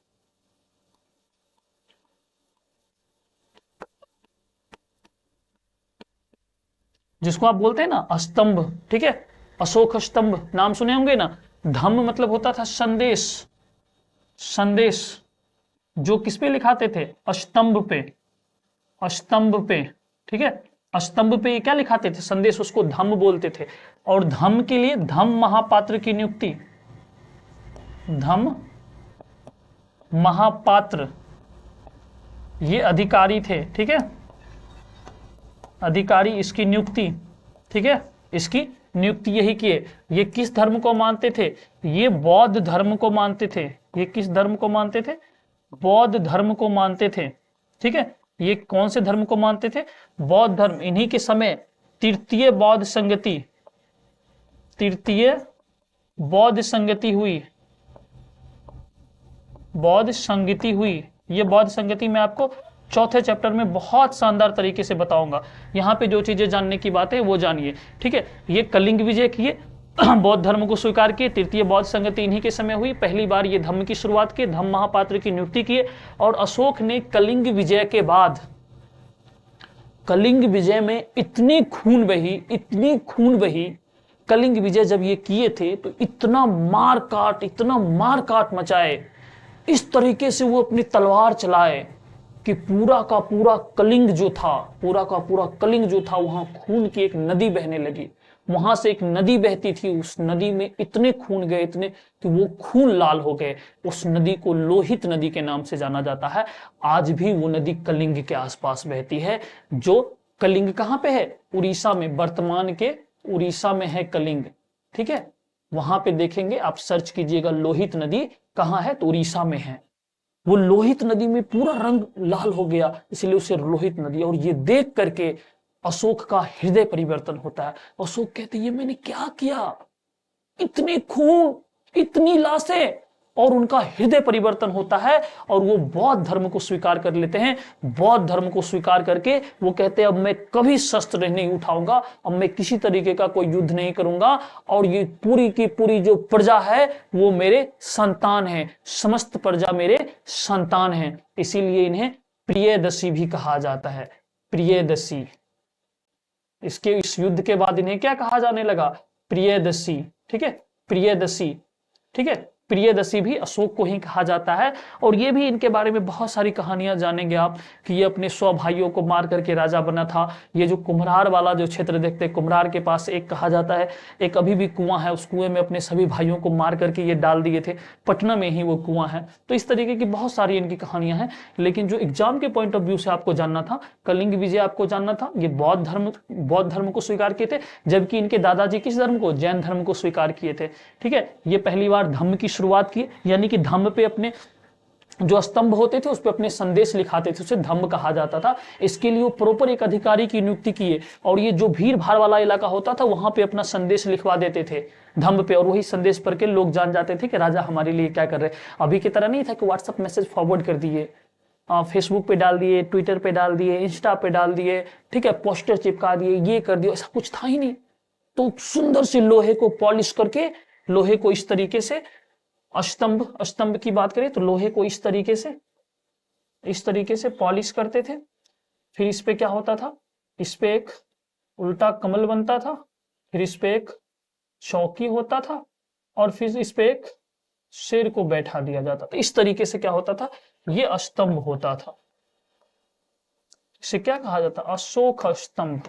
जिसको आप बोलते हैं ना स्तंभ, ठीक है, अशोक स्तंभ नाम सुने होंगे ना। धम्म मतलब होता था संदेश। संदेश जो किस पे लिखाते थे? स्तंभ पे। स्तंभ पे, ठीक है, स्तंभ पे क्या लिखाते थे? संदेश, उसको धम्म बोलते थे। और धम्म के लिए धम्म महापात्र की नियुक्ति, धम्म महापात्र ये अधिकारी थे। ठीक है, अधिकारी, इसकी नियुक्ति, ठीक है, इसकी नियुक्ति यही किए। ये किस धर्म को मानते थे? ये बौद्ध धर्म को मानते थे। ये किस धर्म को मानते थे? बौद्ध धर्म को मानते थे। ठीक है, ये कौन से धर्म को मानते थे? बौद्ध धर्म। इन्हीं के समय तृतीय बौद्ध संगति, तृतीय बौद्ध संगति हुई। बौद्ध संगति हुई। ये बौद्ध संगति में आपको चौथे चैप्टर में बहुत शानदार तरीके से बताऊंगा। यहाँ पे जो चीजें जानने की बात है वो जानिए। ठीक है, ये कलिंग विजय किए, बौद्ध धर्म को स्वीकार किए। तृतीय बौद्ध संगति इन्हीं के समय हुई। पहली बार ये धम्म की शुरुआत की, धम्म महापात्र की नियुक्ति किए। और अशोक ने कलिंग विजय के बाद, कलिंग विजय में इतनी खून बही, इतनी खून बही, कलिंग विजय जब ये किए थे तो इतना मार काट मचाए, इस तरीके से वो अपनी तलवार चलाए कि पूरा का पूरा कलिंग जो था, पूरा का पूरा कलिंग जो था, वहां खून की एक नदी बहने लगी। वहां से एक नदी बहती थी, उस नदी में इतने खून गए, इतने कि वो खून लाल हो गए। उस नदी को लोहित नदी के नाम से जाना जाता है। आज भी वो नदी कलिंग के आसपास बहती है। जो कलिंग कहां पे है? उड़ीसा में, वर्तमान के उड़ीसा में है कलिंग। ठीक है, वहां पे देखेंगे आप, सर्च कीजिएगा लोहित नदी कहां है, तो उड़ीसा में है। वो लोहित नदी में पूरा रंग लाल हो गया, इसलिए उसे लोहित नदी। और ये देख करके अशोक का हृदय परिवर्तन होता है। अशोक कहते ये मैंने क्या किया, इतने खून, इतनी लाशें, और उनका हृदय परिवर्तन होता है और वो बौद्ध धर्म को स्वीकार कर लेते हैं। बौद्ध धर्म को स्वीकार करके वो कहते हैं अब मैं कभी शस्त्र नहीं उठाऊंगा, अब मैं किसी तरीके का कोई युद्ध नहीं करूंगा, और ये पूरी की पूरी जो प्रजा है वो मेरे संतान है, समस्त प्रजा मेरे संतान है। इसीलिए इन्हें प्रियदर्शी भी कहा जाता है, प्रियदर्शी। इस युद्ध के बाद इन्हें क्या कहा जाने लगा? प्रियदर्शी। ठीक है, प्रियदर्शी। ठीक है, प्रियदर्शी भी अशोक को ही कहा जाता है। और ये भी इनके बारे में बहुत सारी कहानियां जानेंगे आप कि ये अपने 100 भाइयों को मार करके राजा बना था। ये जो कुम्हरार वाला जो क्षेत्र देखते हैं, कुम्हरार के पास एक कहा जाता है एक अभी भी कुआं है, उस कुएं में अपने सभी भाइयों को मार करके ये डाल दिए थे। पटना में ही वो कुआं है। तो इस तरीके की बहुत सारी इनकी कहानियां हैं। लेकिन जो एग्जाम के पॉइंट ऑफ व्यू से आपको जानना था, कलिंग विजय आपको जानना था, ये बौद्ध धर्म को स्वीकार किए थे, जबकि इनके दादाजी किस धर्म को? जैन धर्म को स्वीकार किए थे। ठीक है, ये पहली बार धम्म की शुरुआत की, यानी कि धम्म पे अपने जो स्तंभ होते थे उस पे अपने संदेश लिखाते थे, उसे धम्म कहा जाता था। इसके लिए वो प्रॉपर एक अधिकारी की नियुक्ति किए, और ये जो भीड़ भाड़ वाला इलाका होता था वहां पे अपना संदेश लिखवा देते थे धम्म पे, और वही संदेश पढ़ के लोग जान जाते थे कि राजा हमारे लिए क्या कर रहे हैं। अभी की तरह नहीं था कि व्हाट्सएप मैसेज फॉरवर्ड कर दिए, फेसबुक पे डाल दिए, ट्विटर पे डाल दिए, इंस्टा पे डाल दिए, ठीक है, पोस्टर चिपका दिए, ये कर दिया, ऐसा कुछ था ही नहीं। तो सुंदर से लोहे को पॉलिश करके, लोहे को इस तरीके से, स्तंभ की बात करें तो लोहे को इस तरीके से पॉलिश करते थे। फिर इस पे क्या होता था? इस पे एक उल्टा कमल बनता था, फिर इस पे एक चौकी होता था, और फिर इस पे एक शेर को बैठा दिया जाता था। इस तरीके से क्या होता था? ये स्तंभ होता था। इसे क्या कहा जाता? अशोक स्तंभ।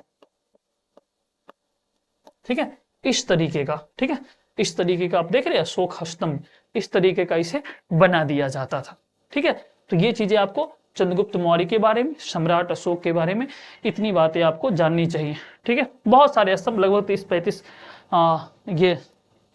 ठीक है, इस तरीके का, ठीक है, इस तरीके का आप देख रहे हैं अशोक स्तंभ, इस तरीके का इसे बना दिया जाता था। ठीक है, तो ये चीजें आपको चंद्रगुप्त मौर्य के बारे में, सम्राट अशोक के बारे में इतनी बातें आपको जाननी चाहिए। ठीक है, बहुत सारे स्तंभ, लगभग 30-35 ये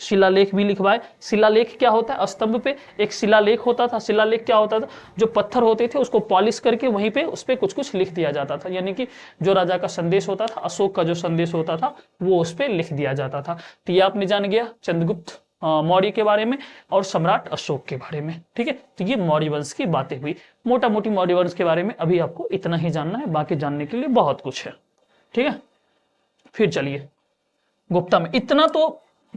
शिलालेख भी लिखवाए। शिलालेख क्या होता है? स्तंभ पे एक शिलालेख होता था। शिलालेख क्या होता था? जो पत्थर होते थे उसको पॉलिश करके वहीं पे उस पे कुछ कुछ लिख दिया जाता था, यानी कि जो राजा का संदेश होता था, अशोक का जो संदेश होता था, वो उस पे लिख दिया जाता था। तो ये आपने जान गया चंद्रगुप्त मौर्य के बारे में और सम्राट अशोक के बारे में। ठीक है, तो ये मौर्य वंश की बातें हुई। मोटा मोटी मौर्य वंश के बारे में अभी आपको इतना ही जानना है, बाकी जानने के लिए बहुत कुछ है। ठीक है, फिर चलिए गुप्ता में। इतना तो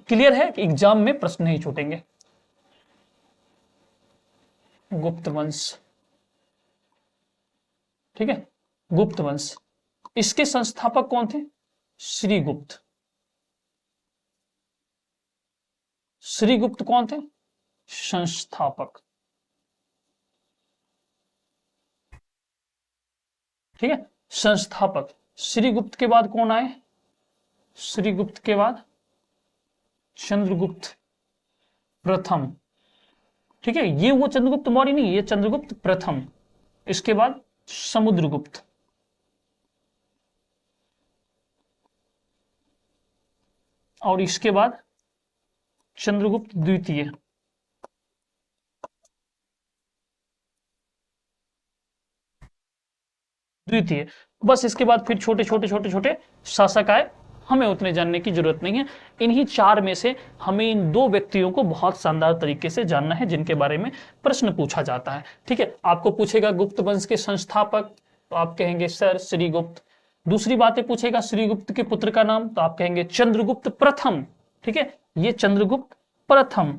क्लियर है कि एग्जाम में प्रश्न नहीं छूटेंगे। गुप्त वंश, ठीक है, गुप्त वंश, इसके संस्थापक कौन थे? श्रीगुप्त। श्रीगुप्त कौन थे? संस्थापक। ठीक है, संस्थापक। श्रीगुप्त के बाद कौन आए? श्रीगुप्त के बाद चंद्रगुप्त प्रथम। ठीक है, ये वो चंद्रगुप्त मौर्य नहीं, ये चंद्रगुप्त प्रथम। इसके बाद समुद्रगुप्त, और इसके बाद चंद्रगुप्त द्वितीय। बस इसके बाद फिर छोटे छोटे शासक आए, हमें उतने जानने की जरूरत नहीं है। इन्हीं चार में से हमें इन दो व्यक्तियों को बहुत शानदार तरीके से जानना है, जिनके बारे में प्रश्न पूछा जाता है। ठीक है, आपको पूछेगा गुप्त वंश के संस्थापक, तो आप कहेंगे सर श्रीगुप्त। दूसरी बातें पूछेगा श्रीगुप्त के पुत्र का नाम, तो आप कहेंगे चंद्रगुप्त प्रथम। ठीक है, ये चंद्रगुप्त प्रथम,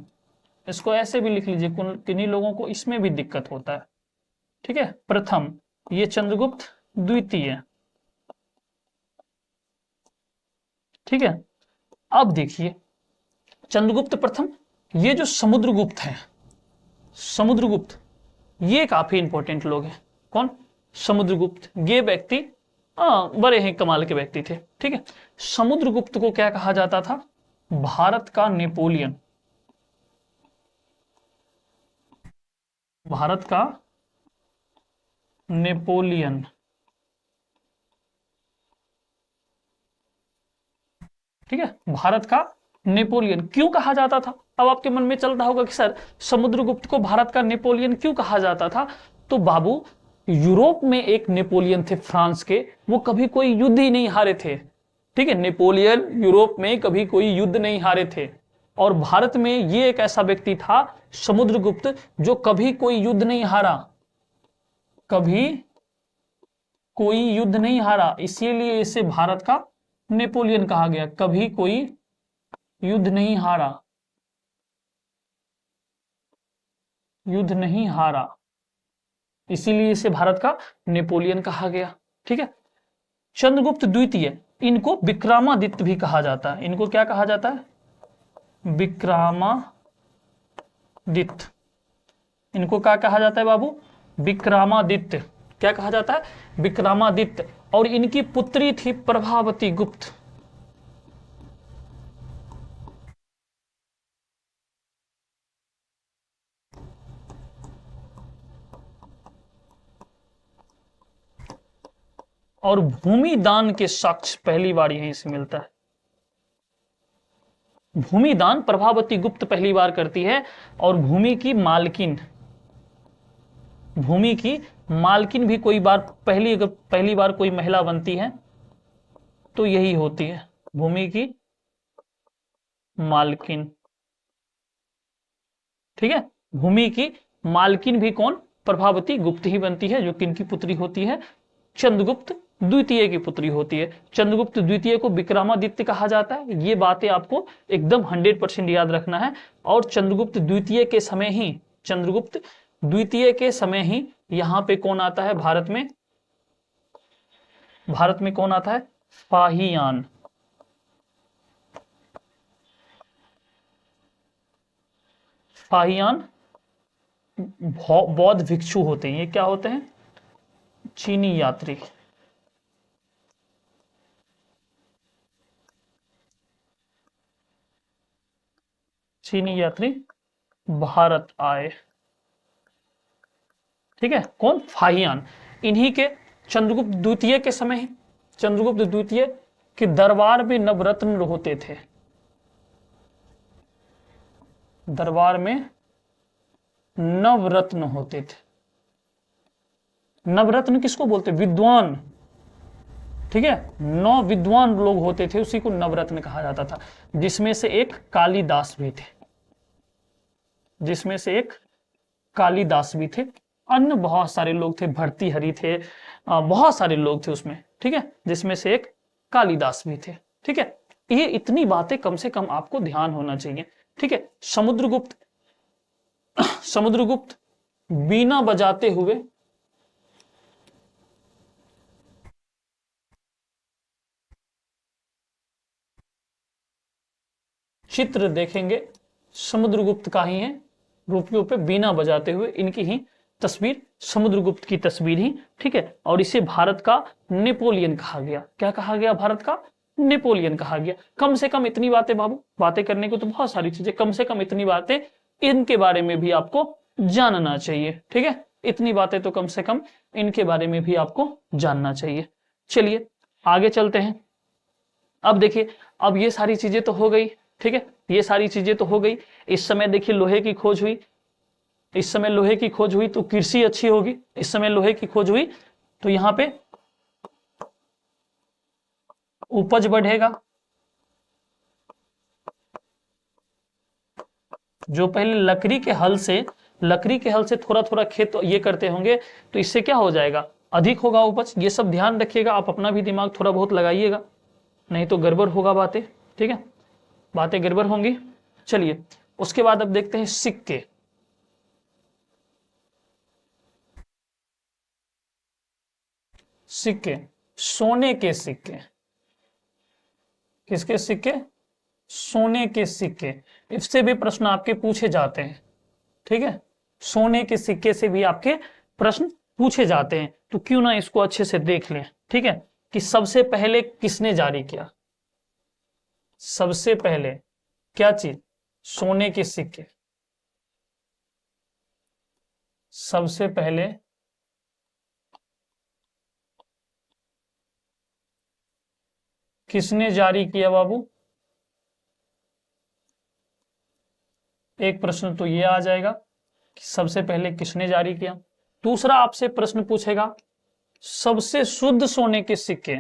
इसको ऐसे भी लिख लीजिए, किन्हीं लोगों को इसमें भी दिक्कत होता है, ठीक है। प्रथम, ये चंद्रगुप्त द्वितीय, ठीक है। अब देखिए चंद्रगुप्त प्रथम, ये जो समुद्रगुप्त है, समुद्रगुप्त, ये काफी इंपॉर्टेंट लोग हैं। कौन? समुद्रगुप्त। ये व्यक्ति बड़े ही कमाल के व्यक्ति थे, ठीक है। समुद्रगुप्त को क्या कहा जाता था? भारत का नेपोलियन, भारत का नेपोलियन, ठीक है। भारत का नेपोलियन क्यों कहा जाता था? अब आपके मन में चल रहा होगा कि सर समुद्रगुप्त को भारत का नेपोलियन क्यों कहा जाता था? तो बाबू, यूरोप में एक नेपोलियन थे फ्रांस के, वो कभी कोई युद्ध ही नहीं हारे थे, ठीक है। नेपोलियन यूरोप में कभी कोई युद्ध नहीं हारे थे, और भारत में ये एक ऐसा व्यक्ति था समुद्रगुप्त जो कभी कोई युद्ध नहीं हारा, कभी कोई युद्ध नहीं हारा, इसीलिए इसे भारत का नेपोलियन कहा गया। कभी कोई युद्ध नहीं हारा, युद्ध नहीं हारा, इसीलिए इसे भारत का नेपोलियन कहा गया, ठीक है। चंद्रगुप्त द्वितीय, इनको विक्रमादित्य भी कहा जाता है। इनको क्या कहा जाता है? विक्रमादित्य। इनको क्या कहा जाता है बाबू? विक्रमादित्य। क्या कहा जाता है? विक्रमादित्य। और इनकी पुत्री थी प्रभावती गुप्त। और भूमि दान के साक्ष्य पहली बार यहीं से मिलता है। भूमि दान प्रभावती गुप्त पहली बार करती है, और भूमि की मालकिन, भूमि की मालकिन भी कोई बार पहली बार कोई महिला बनती है तो यही होती है, भूमि की मालकिन, ठीक है। भूमि की मालकिन भी कौन? प्रभावती गुप्त ही बनती है, जो किनकी पुत्री होती है? चंद्रगुप्त द्वितीय की पुत्री होती है। चंद्रगुप्त द्वितीय को विक्रमादित्य कहा जाता है। ये बातें आपको एकदम 100% याद रखना है। और चंद्रगुप्त द्वितीय के समय ही, चंद्रगुप्त द्वितीय के समय ही यहां पे कौन आता है भारत में? भारत में कौन आता है? फाहियान। फाहियान बौद्ध भिक्षु होते हैं। ये क्या होते हैं? चीनी यात्री। चीनी यात्री भारत आए, ठीक है। कौन? फाहियान। इन्हीं के चंद्रगुप्त द्वितीय के समय ही, चंद्रगुप्त द्वितीय के दरबार में नवरत्न होते थे। दरबार में नवरत्न होते थे। नवरत्न किसको बोलते? विद्वान, ठीक है। 9 विद्वान लोग होते थे, उसी को नवरत्न कहा जाता था, जिसमें से एक कालिदास भी थे, जिसमें से एक कालिदास भी थे। अन्य बहुत सारे लोग थे, भर्तृहरि थे, बहुत सारे लोग थे उसमें, ठीक है, जिसमें से एक कालिदास भी थे, ठीक है। ये इतनी बातें कम से कम आपको ध्यान होना चाहिए, ठीक है। समुद्रगुप्त, समुद्रगुप्त बीना बजाते हुए चित्र देखेंगे, समुद्रगुप्त का ही है, रूपियों पे बीना बजाते हुए, इनकी ही तस्वीर, समुद्रगुप्त की तस्वीर ही, ठीक है। और इसे भारत का नेपोलियन कहा गया। क्या कहा गया? भारत का नेपोलियन कहा गया। कम से कम इतनी बातें बाबू, बातें करने को तो बहुत सारी चीजें, कम से कम इतनी बातें इनके बारे में भी आपको जानना चाहिए, ठीक है। इतनी बातें तो कम से कम इनके बारे में भी आपको जानना चाहिए। चलिए आगे चलते हैं। अब देखिए, अब ये सारी चीजें तो हो गई, ठीक है, ये सारी चीजें तो हो गई। इस समय देखिए लोहे की खोज हुई, इस समय लोहे की खोज हुई तो कृषि अच्छी होगी। इस समय लोहे की खोज हुई तो यहां पे उपज बढ़ेगा। जो पहले लकड़ी के हल से थोड़ा थोड़ा खेत ये करते होंगे, तो इससे क्या हो जाएगा? अधिक होगा उपज। ये सब ध्यान रखिएगा, आप अपना भी दिमाग थोड़ा बहुत लगाइएगा, नहीं तो गड़बड़ होगा बातें, ठीक है। बातें गड़बड़ होंगी। चलिए उसके बाद अब देखते हैं सिक्के। सिक्के, सोने के सिक्के। किसके सिक्के? सोने के सिक्के। इससे भी प्रश्न आपके पूछे जाते हैं, ठीक है, सोने के सिक्के से भी आपके प्रश्न पूछे जाते हैं, तो क्यों ना इसको अच्छे से देख लें, ठीक है, कि सबसे पहले किसने जारी किया। सबसे पहले क्या चीज? सोने के सिक्के। सबसे पहले किसने जारी किया बाबू? एक प्रश्न तो ये आ जाएगा कि सबसे पहले किसने जारी किया। दूसरा आपसे प्रश्न पूछेगा सबसे शुद्ध सोने के सिक्के।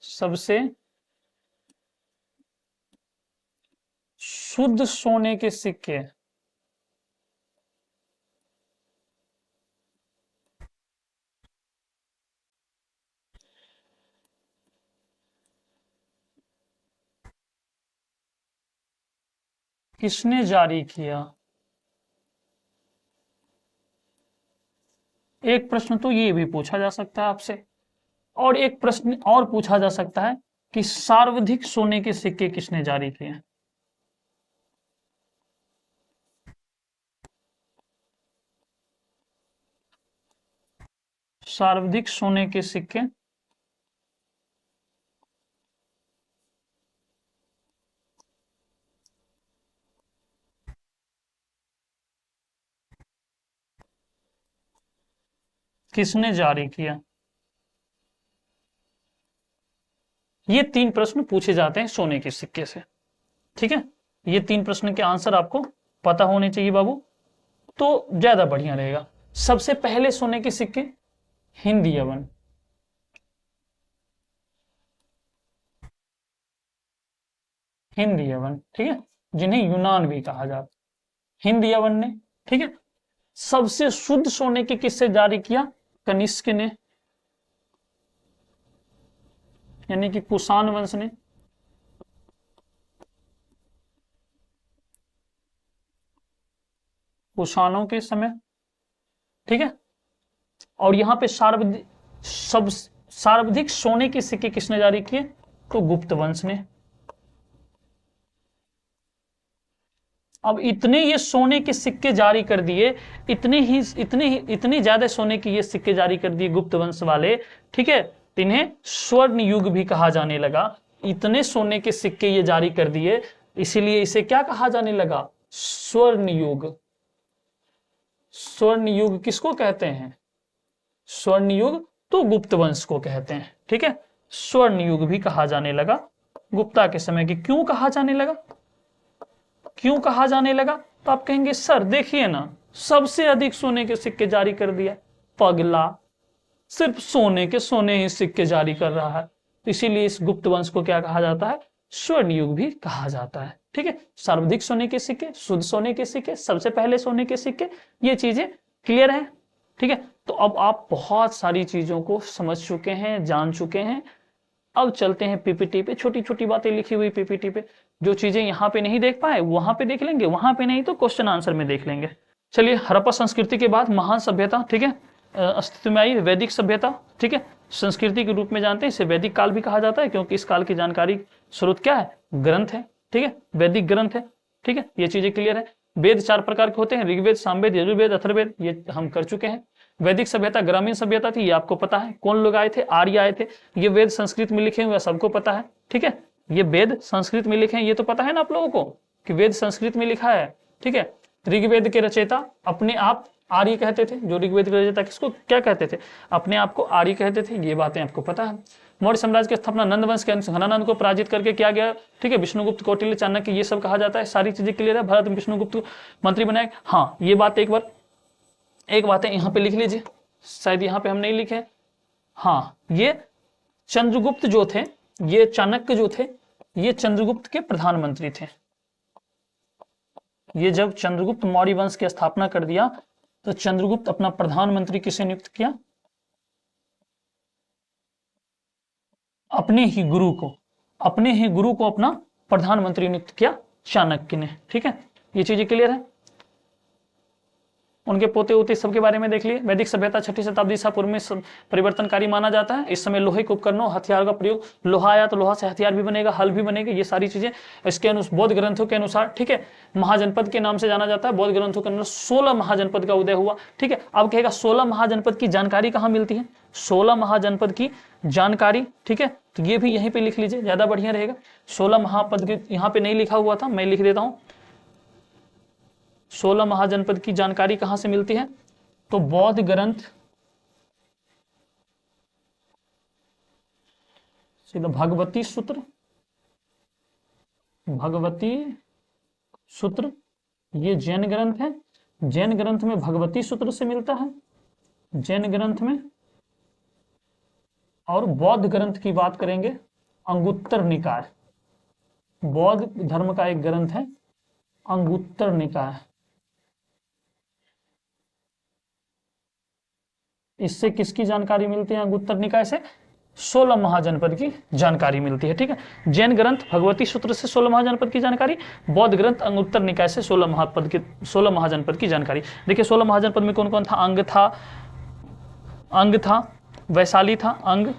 सबसे शुद्ध सोने के सिक्के। किसने जारी किया? एक प्रश्न तो ये भी पूछा जा सकता है आपसे, और एक प्रश्न और पूछा जा सकता है कि सर्वाधिक सोने के सिक्के किसने जारी किए। सर्वाधिक सोने के सिक्के किसने जारी किया। ये तीन प्रश्न पूछे जाते हैं सोने के सिक्के से, ठीक है। ये तीन प्रश्न के आंसर आपको पता होने चाहिए बाबू, तो ज्यादा बढ़िया रहेगा। सबसे पहले सोने के सिक्के हिंद यवन। हिंद यवन, ठीक है, जिन्हें यूनान भी कहा जाता, हिंद यवन ने, ठीक है। सबसे शुद्ध सोने के किससे जारी किया? कनिष्क ने, यानी कि कुषाण वंश ने। कुषाणों के समय, ठीक है। और यहां पे सर्वाधिक सोने के सिक्के किसने जारी किए? तो गुप्त वंश ने। अब इतने ये सोने के सिक्के जारी कर दिए, इतने ज्यादा सोने के ये सिक्के जारी कर दिए गुप्त वंश वाले, ठीक है, इन्हें स्वर्ण युग भी कहा जाने लगा। इतने सोने के सिक्के ये जारी कर दिए, इसीलिए इसे क्या कहा जाने लगा? स्वर्ण युग। स्वर्ण युग किसको कहते हैं? स्वर्ण युग तो गुप्त वंश को कहते हैं, ठीक है। स्वर्ण युग भी कहा जाने लगा गुप्ता के समय की। क्यों कहा जाने लगा? क्यों कहा जाने लगा? तो आप कहेंगे सर देखिए ना, सबसे अधिक सोने के सिक्के जारी कर दिया, पगला सिर्फ सोने ही सिक्के जारी कर रहा है, इसीलिए इस गुप्त वंश को क्या कहा जाता है? स्वर्ण युग भी कहा जाता है, ठीक है। सर्वाधिक सोने के सिक्के, शुद्ध सोने के सिक्के, सबसे पहले सोने के सिक्के, ये चीजें क्लियर है, ठीक है। तो अब आप बहुत सारी चीजों को समझ चुके हैं, जान चुके हैं। अब चलते हैं पीपीटी पे, छोटी छोटी बातें लिखी हुई पीपीटी पे, जो चीजें यहाँ पे नहीं देख पाए वहां पे देख लेंगे, वहां पे नहीं तो क्वेश्चन आंसर में देख लेंगे। चलिए, हड़प्पा संस्कृति के बाद महान सभ्यता, ठीक है, अस्तित्व में आई वैदिक सभ्यता, ठीक है। संस्कृति के रूप में जानते हैं, इसे वैदिक काल भी कहा जाता है, क्योंकि इस काल की जानकारी स्रोत क्या है? ग्रंथ है, ठीक है, वैदिक ग्रंथ है, ठीक है। ये चीजें क्लियर है। वेद 4 प्रकार के होते हैं, ऋग्वेद, सामवेद, यजुर्वेद, अथर्ववेद, ये हम कर चुके हैं। वैदिक सभ्यता ग्रामीण सभ्यता थी, ये आपको पता है। कौन लोग आए थे? आर्य आए थे। ये वेद संस्कृत में लिखे हुए सबको पता है, ठीक है। ये वेद संस्कृत में लिखे हैं, ये तो पता है ना आप लोगों को कि वेद संस्कृत में लिखा है, ठीक है। ऋग्वेद के रचयिता अपने आप आर्य कहते थे। जो ऋग्वेद के रचयिता किसको क्या कहते थे? अपने आप को आर्य कहते थे, ये बातें आपको पता है। मौर्य साम्राज्य की स्थापना नंद वंश के घनानंद को पराजित करके किया गया, ठीक है। विष्णुगुप्त, कौटिल्य, चाणक्य, ये सब कहा जाता है। सारी चीजें क्लियर है। भरत विष्णुगुप्त मंत्री बनाए, हाँ ये बात एक बात है यहाँ पे लिख लीजिए, शायद यहाँ पे हम नहीं लिखे। हाँ, ये चंद्रगुप्त जो थे, ये चाणक्य जो थे, ये चंद्रगुप्त के प्रधानमंत्री थे। ये जब चंद्रगुप्त मौर्य वंश की स्थापना कर दिया, तो चंद्रगुप्त अपना प्रधानमंत्री किसे नियुक्त किया? अपने ही गुरु को, अपने ही गुरु को अपना प्रधानमंत्री नियुक्त किया चाणक्य ने। ठीक है, ये चीजें क्लियर है। उनके पोते उते सबके बारे में देख लिए। वैदिक सभ्यता 6ठी शताब्दी ईसा पूर्व में परिवर्तनकारी माना जाता है। इस समय लोहे के उपकरणों हथियार का प्रयोग, लोहा आया तो लोहा से हथियार भी बनेगा, हल भी बनेगा, ये सारी चीजें इसके बौद्ध ग्रंथों के अनुसार। ठीक है, महाजनपद के नाम से जाना जाता है। बौद्ध ग्रंथों के अनुसार 16 महाजनपद का उदय हुआ। ठीक है, अब कहेगा 16 महाजनपद की जानकारी कहाँ मिलती है? 16 महाजनपद की जानकारी। ठीक है, तो ये भी यहीं पे लिख लीजिए, ज्यादा बढ़िया रहेगा। 16 महापद के यहाँ पे नहीं लिखा हुआ था, मैं लिख देता हूँ। 16 महाजनपद की जानकारी कहां से मिलती है? तो बौद्ध ग्रंथ, भगवती सूत्र, भगवती सूत्र ये जैन ग्रंथ है। जैन ग्रंथ में भगवती सूत्र से मिलता है, जैन ग्रंथ में। और बौद्ध ग्रंथ की बात करेंगे, अंगुत्तर निकाय। बौद्ध धर्म का एक ग्रंथ है अंगुत्तर निकाय। इससे किसकी जानकारी मिलती है? अंगुत्तर निकाय से 16 महाजनपद की जानकारी मिलती है। ठीक है, जैन ग्रंथ भगवती सूत्र से 16 महाजनपद की जानकारी, बौद्ध ग्रंथ अंगुत्तर निकाय से 16 महाजनपद की जानकारी। देखिए 16 महाजनपद में कौन कौन था? अंग था, वैशाली था, अंग,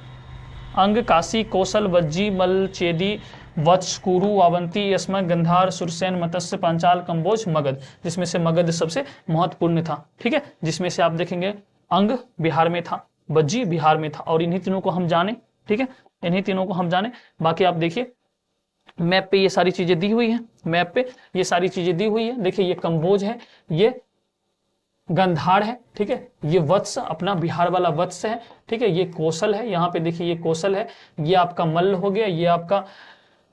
काशी, कौशल, वज्जी, मल, चेदी, वत्स, कुरु, अवंती, यस्मा, गंधार, सुरसेन, मत्स्य, पांचाल, कंबोज, मगध, जिसमें से मगध सबसे महत्वपूर्ण था। ठीक है, जिसमें से आप देखेंगे अंग बिहार में था, वज्जी बिहार में था, और इन्हीं तीनों को हम जाने। ठीक है, इन्हीं तीनों को हम जाने। बाकी आप देखिए मैप पे ये सारी चीजें दी हुई हैं, मैप पे ये सारी चीजें दी हुई है। देखिए ये कंबोज है, ये गंधार है। ठीक है, ये वत्स अपना बिहार वाला वत्स है। ठीक है, ये कौशल है, यहाँ पे देखिए ये कौशल है, ये आपका मल्ल हो गया, ये आपका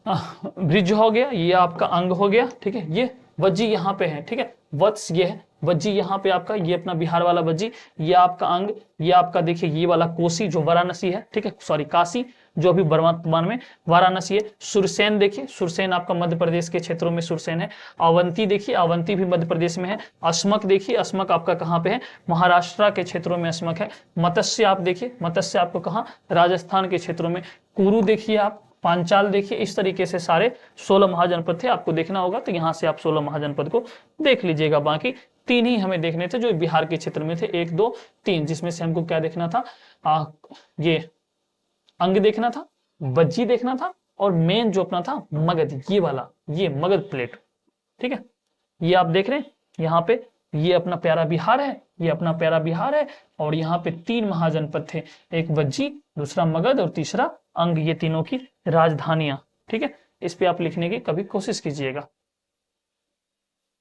ब्रिज हो गया, ये आपका अंग हो गया। ठीक है, ये वज्जी यहाँ पे है। ठीक है, वत्स ये है, वज्जी यहाँ पे आपका, ये अपना बिहार वाला वज्जी, ये आपका अंग, ये आपका देखिए ये वाला कोसी जो वाराणसी है। ठीक है, सॉरी काशी जो अभी वर्तमान में वाराणसी है। सुरसेन देखिए, सुरसेन आपका मध्य प्रदेश के क्षेत्रों में सुरसेन है। अवंती देखिए, अवंती भी मध्य प्रदेश में है। अस्मक देखिए, अस्मक आपका कहाँ पे है? महाराष्ट्र के क्षेत्रों में अस्मक है। मत्स्य आप देखिए, मत्स्य आपको कहाँ? राजस्थान के क्षेत्रों में। कुरु देखिए आप, पांचाल देखिए। इस तरीके से सारे 16 महाजनपद थे, आपको देखना होगा तो यहाँ से आप 16 महाजनपद को देख लीजिएगा। बाकी 3 ही हमें देखने थे जो बिहार के क्षेत्र में थे, 1, 2, 3, जिसमें से हमको क्या देखना था? ये अंग देखना था, वज्जी देखना था, और मेन जो अपना था मगध, ये वाला, ये मगध प्लेट। ठीक है, ये आप देख रहे हैं यहाँ पे, ये अपना प्यारा बिहार है, ये अपना प्यारा बिहार है, और यहाँ पे 3 महाजनपद थे, एक वज्जी, दूसरा मगध और तीसरा अंग, ये तीनों की राजधानियां। ठीक है, इस पे आप लिखने की कभी कोशिश कीजिएगा।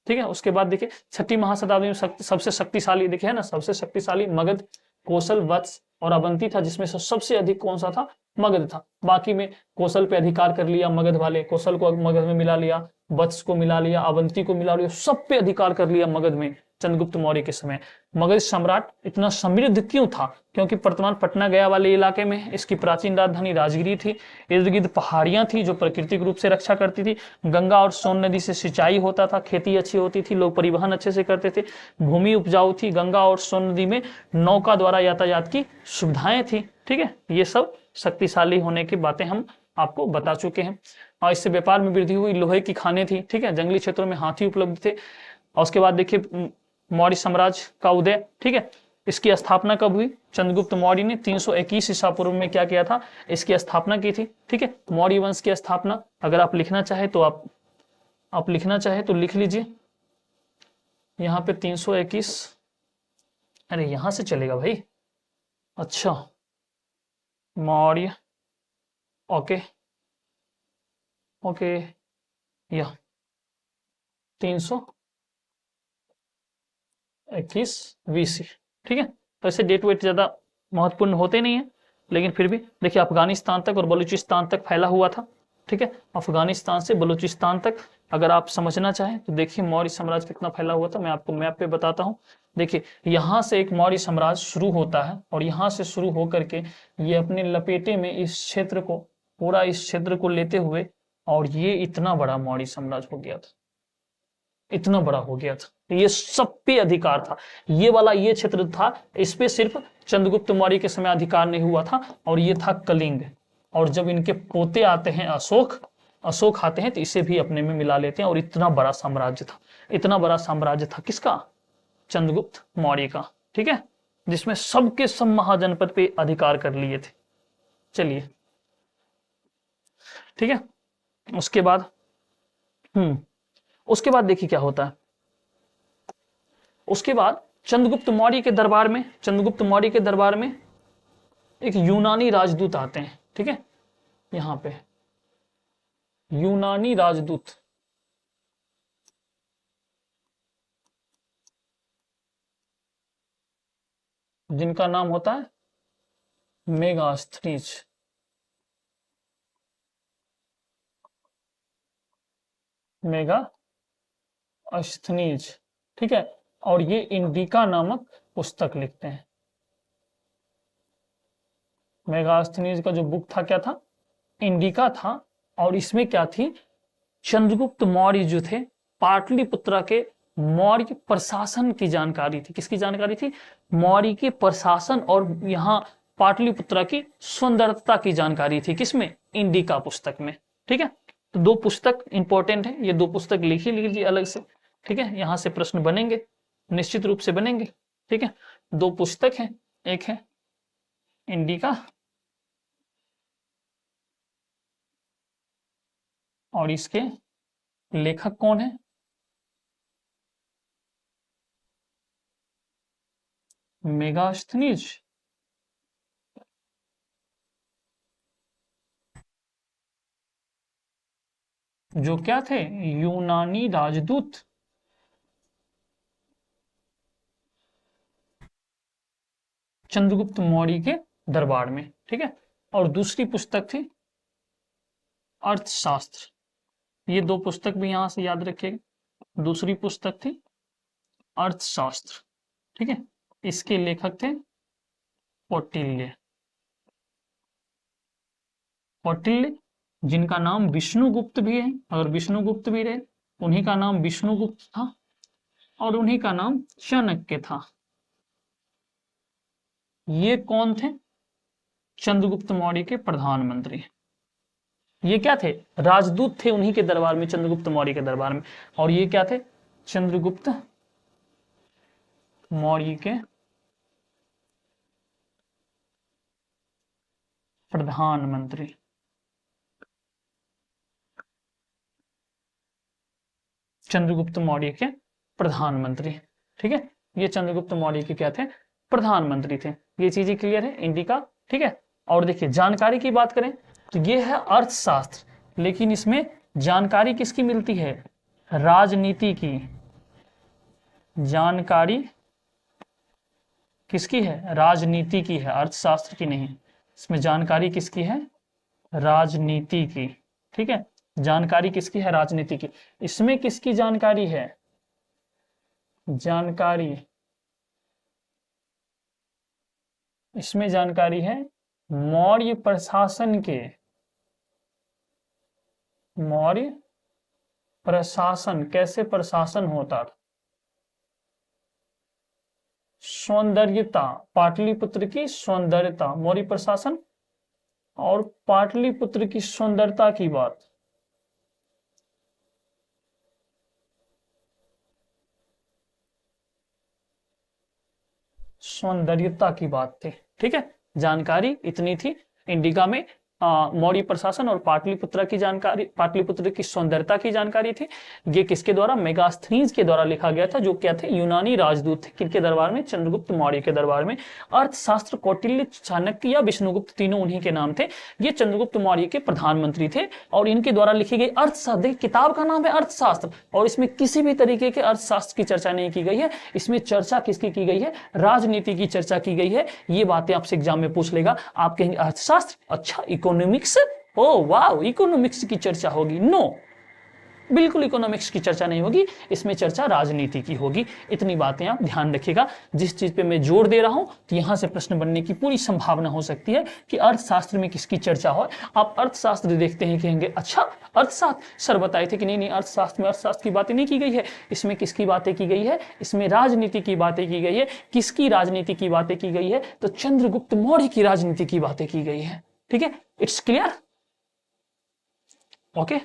ठीक है, उसके बाद देखिए 6ठी महाशताब्दी में सबसे शक्तिशाली देखिए है ना, सबसे शक्तिशाली मगध, कौशल, वत्स और अवंती था, जिसमें से सबसे अधिक कौन सा था? मगध था। बाकी में कौशल पे अधिकार कर लिया मगध वाले, कौशल को मगध में मिला लिया, वत्स को मिला लिया, अवंती को मिला लिया, सब पे अधिकार कर लिया मगध में चंद्रगुप्त मौर्य के समय। मगध सम्राट इतना समृद्ध क्यों था? क्योंकि वर्तमान पटना गया वाले इलाके में इसकी प्राचीन राजधानी राजगिरी थी, इर्द गिर्द पहाड़ियां थी जो प्राकृतिक रूप से रक्षा करती थी, गंगा और सोन नदी से सिंचाई होता था, खेती अच्छी होती थी, लोग परिवहन अच्छे से करते थे, भूमि उपजाऊ थी, गंगा और सोन नदी में नौका द्वारा यातायात की सुविधाएं थी। ठीक है, ये सब शक्तिशाली होने की बातें हम आपको बता चुके हैं। और इससे व्यापार में वृद्धि हुई, लोहे की खानें थी। ठीक है, जंगली क्षेत्रों में हाथी उपलब्ध थे। और उसके बाद देखिए मौर्य साम्राज्य का उदय। ठीक है, इसकी स्थापना कब हुई? चंद्रगुप्त मौर्य ने 321 ईसा पूर्व में क्या किया था? इसकी स्थापना की थी। ठीक है, मौर्य वंश की स्थापना अगर आप लिखना चाहे तो आप लिखना चाहे तो लिख लीजिए यहाँ पे 321। अरे यहां से चलेगा भाई, अच्छा मौर्य, ओके ओके, यह 321 BC। ठीक है, तो ऐसे डेट वेट ज्यादा महत्वपूर्ण होते नहीं है, लेकिन फिर भी देखिए अफगानिस्तान तक और बलूचिस्तान तक फैला हुआ था। ठीक है, अफगानिस्तान से बलूचिस्तान तक अगर आप समझना चाहें तो देखिए मौर्य साम्राज्य कितना फैला हुआ था, मैं आपको मैप पे बताता हूँ। देखिए यहाँ से एक मौर्य साम्राज्य शुरू होता है, और यहाँ से शुरू होकर के ये अपने लपेटे में इस क्षेत्र को, पूरा इस क्षेत्र को लेते हुए, और ये इतना बड़ा मौर्य साम्राज्य हो गया था, इतना बड़ा हो गया था। ये सब पे अधिकार था, ये वाला ये क्षेत्र था, इस पे सिर्फ चंद्रगुप्त मौर्य के समय अधिकार नहीं हुआ था, और ये था कलिंग। और जब इनके पोते आते हैं अशोक आते हैं तो इसे भी अपने में मिला लेते हैं। और इतना बड़ा साम्राज्य था, इतना बड़ा साम्राज्य था किसका? चंद्रगुप्त मौर्य का, ठीक है, जिसमें सबके सब महाजनपद पे अधिकार कर लिए थे। चलिए ठीक है, उसके बाद उसके बाद देखिए क्या होता है। उसके बाद चंद्रगुप्त मौर्य के दरबार में एक यूनानी राजदूत आते हैं, ठीक है, यहां पे यूनानी राजदूत, जिनका नाम होता है मेगास्थनीज। मेगास्थनीज, ठीक है, और ये इंडिका नामक पुस्तक लिखते हैं। मेगास्थनीज का जो बुक था क्या था? इंडिका था। और इसमें क्या थी? चंद्रगुप्त मौर्य जो थे, पाटलिपुत्रा के मौर्य प्रशासन की जानकारी थी। किसकी जानकारी थी? मौर्य के प्रशासन और यहाँ पाटलिपुत्रा की सुंदरता की जानकारी थी। किसमें? इंडिका पुस्तक में, ठीक है। तो दो पुस्तक इंपॉर्टेंट है, ये दो पुस्तक लिख लीजिए अलग से, ठीक है, यहां से प्रश्न बनेंगे, निश्चित रूप से बनेंगे, ठीक है। दो पुस्तक है, एक है इंडिका और इसके लेखक कौन है? मेगास्थनीज। जो क्या थे? यूनानी राजदूत। चंद्रगुप्त मौर्य के दरबार में, ठीक है। और दूसरी पुस्तक थी अर्थशास्त्र। ये दो पुस्तक भी यहां से याद रखिएगा। दूसरी पुस्तक थी अर्थशास्त्र, ठीक है, इसके लेखक थे कौटिल्य। कौटिल्य, जिनका नाम विष्णुगुप्त भी है, अगर विष्णुगुप्त भी रहे, उन्हीं का नाम विष्णुगुप्त था और उन्हीं का नाम चाणक्य था। ये कौन थे? चंद्रगुप्त मौर्य के प्रधानमंत्री। ये क्या थे? राजदूत थे उन्हीं के दरबार में, चंद्रगुप्त मौर्य के दरबार में। और ये क्या थे? चंद्रगुप्त मौर्य के प्रधानमंत्री। चंद्रगुप्त मौर्य के प्रधानमंत्री, ठीक है। ये चंद्रगुप्त मौर्य के क्या थे? प्रधानमंत्री थे। ये चीजें क्लियर है इंडिका, ठीक है। और देखिए जानकारी की बात करें तो ये है अर्थशास्त्र, लेकिन इसमें जानकारी किसकी मिलती है? राजनीति की। जानकारी किसकी है? राजनीति की है, अर्थशास्त्र की नहीं। इसमें जानकारी किसकी है? राजनीति की, ठीक है। जानकारी किसकी है? राजनीति की। इसमें किसकी जानकारी है? जानकारी, इसमें जानकारी है मौर्य प्रशासन के। मौर्य प्रशासन, कैसे प्रशासन होता था? सौंदर्यता, पाटलिपुत्र की सौंदर्यता, मौर्य प्रशासन और पाटलिपुत्र की सौंदर्यता की बात। सौंदर्यता की बात थी, ठीक है। जानकारी इतनी थी इंडिका में, मौर्य प्रशासन और पाटलिपुत्र की जानकारी, पाटलिपुत्र की सौंदर्यता की जानकारी थी। ये किसके द्वारा? मेगास्थनीज के द्वारा लिखा गया था, जो क्या थे? यूनानी राजदूत थे। किनके दरबार में? चंद्रगुप्त मौर्य के दरबार में। अर्थशास्त्र कौटिल्य, चाणक्य या विष्णुगुप्त, तीनों उन्हीं के नाम थे। ये चंद्रगुप्त मौर्य के प्रधानमंत्री थे और इनके द्वारा लिखी गई अर्थशास्त्र, किताब का नाम है अर्थशास्त्र, और इसमें किसी भी तरीके के अर्थशास्त्र की चर्चा नहीं की गई है। इसमें चर्चा किसकी की गई है? राजनीति की चर्चा की गई है। ये बातें आपसे एग्जाम में पूछ लेगा। आप कहेंगे अर्थशास्त्र, अच्छा इकोनॉमिक्स, ओ वाह इकोनॉमिक्स की चर्चा होगी? नो, बिल्कुल इकोनॉमिक्स की चर्चा नहीं होगी, इसमें चर्चा राजनीति की होगी। इतनी बातें आप ध्यान रखिएगा। जिस चीज पे मैं जोर दे रहा हूं तो यहां से प्रश्न बनने की पूरी संभावना हो सकती है कि अर्थशास्त्र में किसकी चर्चा हो। आप अर्थशास्त्र देखते हैं, कहेंगे अच्छा अर्थशास्त्र, सर बताए थे कि नहीं अर्थशास्त्र में अर्थशास्त्र की बातें नहीं की गई है। इसमें किसकी बातें की गई है? इसमें राजनीति की बातें की गई है। किसकी राजनीति की बातें की गई है? तो चंद्रगुप्त मौर्य की राजनीति की बातें की गई है, ठीक है, इट्स क्लियर। ओके,